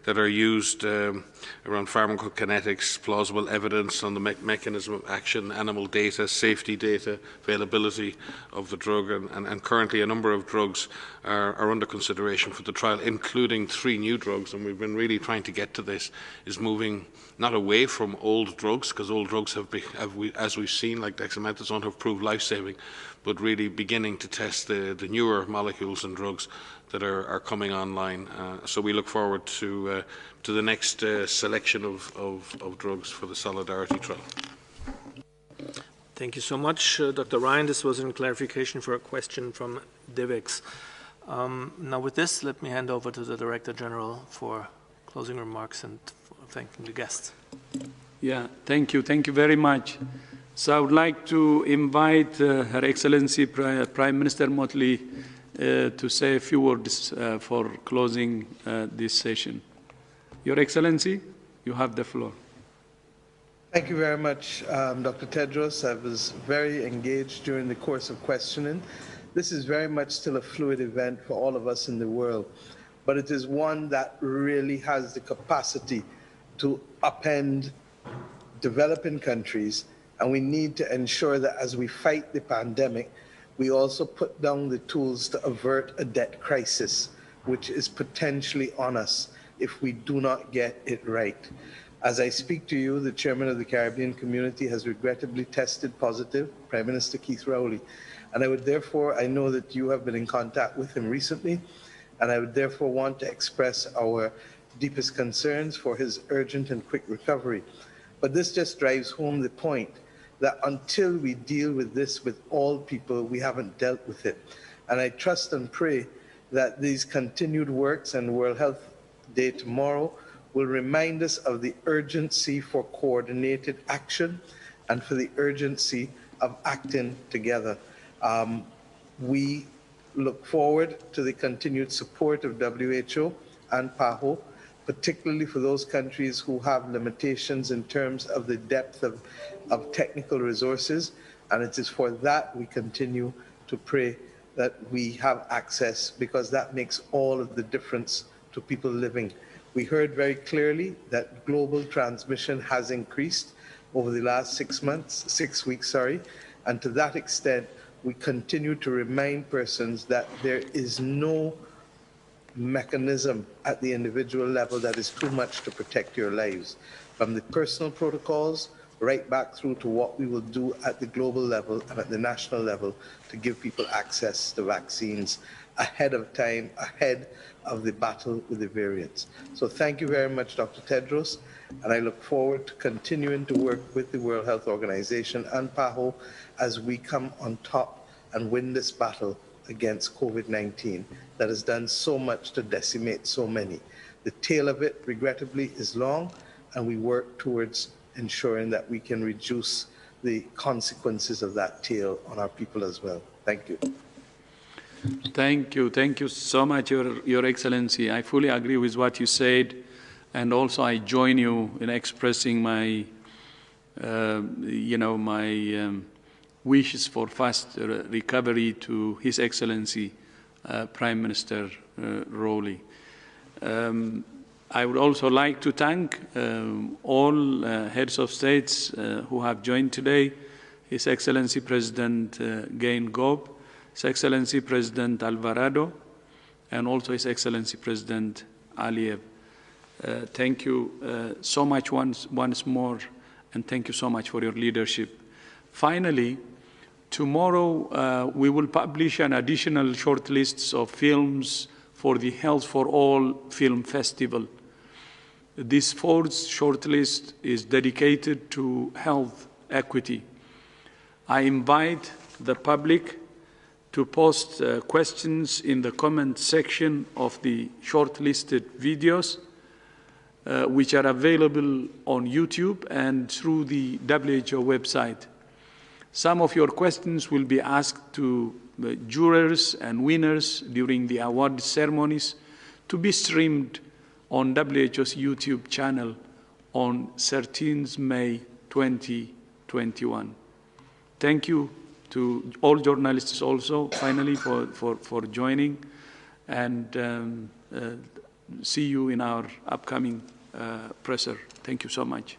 that are used around pharmacokinetics, plausible evidence on the mechanism of action, animal data, safety data, availability of the drug, and currently a number of drugs are under consideration for the trial, including 3 new drugs, and we've been really trying to get to this, is moving not away from old drugs, because old drugs as we've seen, like dexamethasone, have proved life-saving, but really beginning to test the newer molecules and drugs that are coming online. So we look forward to the next selection of drugs for the Solidarity trial.
Thank you so much, Dr. Ryan. This was in clarification for a question from DIVEX. Now with this, let me hand over to the Director General for closing remarks and for thanking the guests.
Yeah, thank you. Thank you very much. So I would like to invite Her Excellency Prime Minister Motley to say a few words for closing this session. Your Excellency, you have the floor.
Thank you very much, Dr. Tedros. I was very engaged during the course of questioning. This is very much still a fluid event for all of us in the world, but it is one that really has the capacity to upend developing countries, and we need to ensure that as we fight the pandemic, we also put down the tools to avert a debt crisis, which is potentially on us if we do not get it right. As I speak to you, the chairman of the Caribbean community has regrettably tested positive, Prime Minister Keith Rowley. And I know that you have been in contact with him recently, and I would therefore want to express our deepest concerns for his urgent and quick recovery. But this just drives home the point that until we deal with this with all people, we haven't dealt with it. And I trust and pray that these continued works and World Health Day tomorrow will remind us of the urgency for coordinated action and for the urgency of acting together. We look forward to the continued support of WHO and PAHO, particularly for those countries who have limitations in terms of the depth of technical resources. And it is for that we continue to pray that we have access, because that makes all of the difference to people living. We heard very clearly that global transmission has increased over the last 6 weeks, and to that extent, we continue to remind persons that there is no mechanism at the individual level that is too much to protect your lives. From the personal protocols right back through to what we will do at the global level and at the national level to give people access to vaccines ahead of time, ahead of the battle with the variants. So thank you very much, Dr. Tedros, and I look forward to continuing to work with the World Health Organization and PAHO as we come on top and win this battle against COVID-19 that has done so much to decimate so many. The tail of it, regrettably, is long, and we work towards ensuring that we can reduce the consequences of that tail on our people as well. Thank you.
Thank you so much, Your Excellency. I fully agree with what you said, and also I join you in expressing my, wishes for fast recovery to His Excellency Prime Minister Rowley. I would also like to thank all heads of states who have joined today, His Excellency President Geingob, His Excellency President Alvarado, and also His Excellency President Aliyev. Thank you so much once more, and thank you so much for your leadership. Finally, tomorrow we will publish an additional short list of films for the Health for All Film Festival. This fourth shortlist is dedicated to health equity. I invite the public to post questions in the comment section of the shortlisted videos, which are available on YouTube and through the WHO website. Some of your questions will be asked to the jurors and winners during the award ceremonies, to be streamed on WHO's YouTube channel on 13th May 2021. Thank you to all journalists also, finally, for joining, and see you in our upcoming presser. Thank you so much.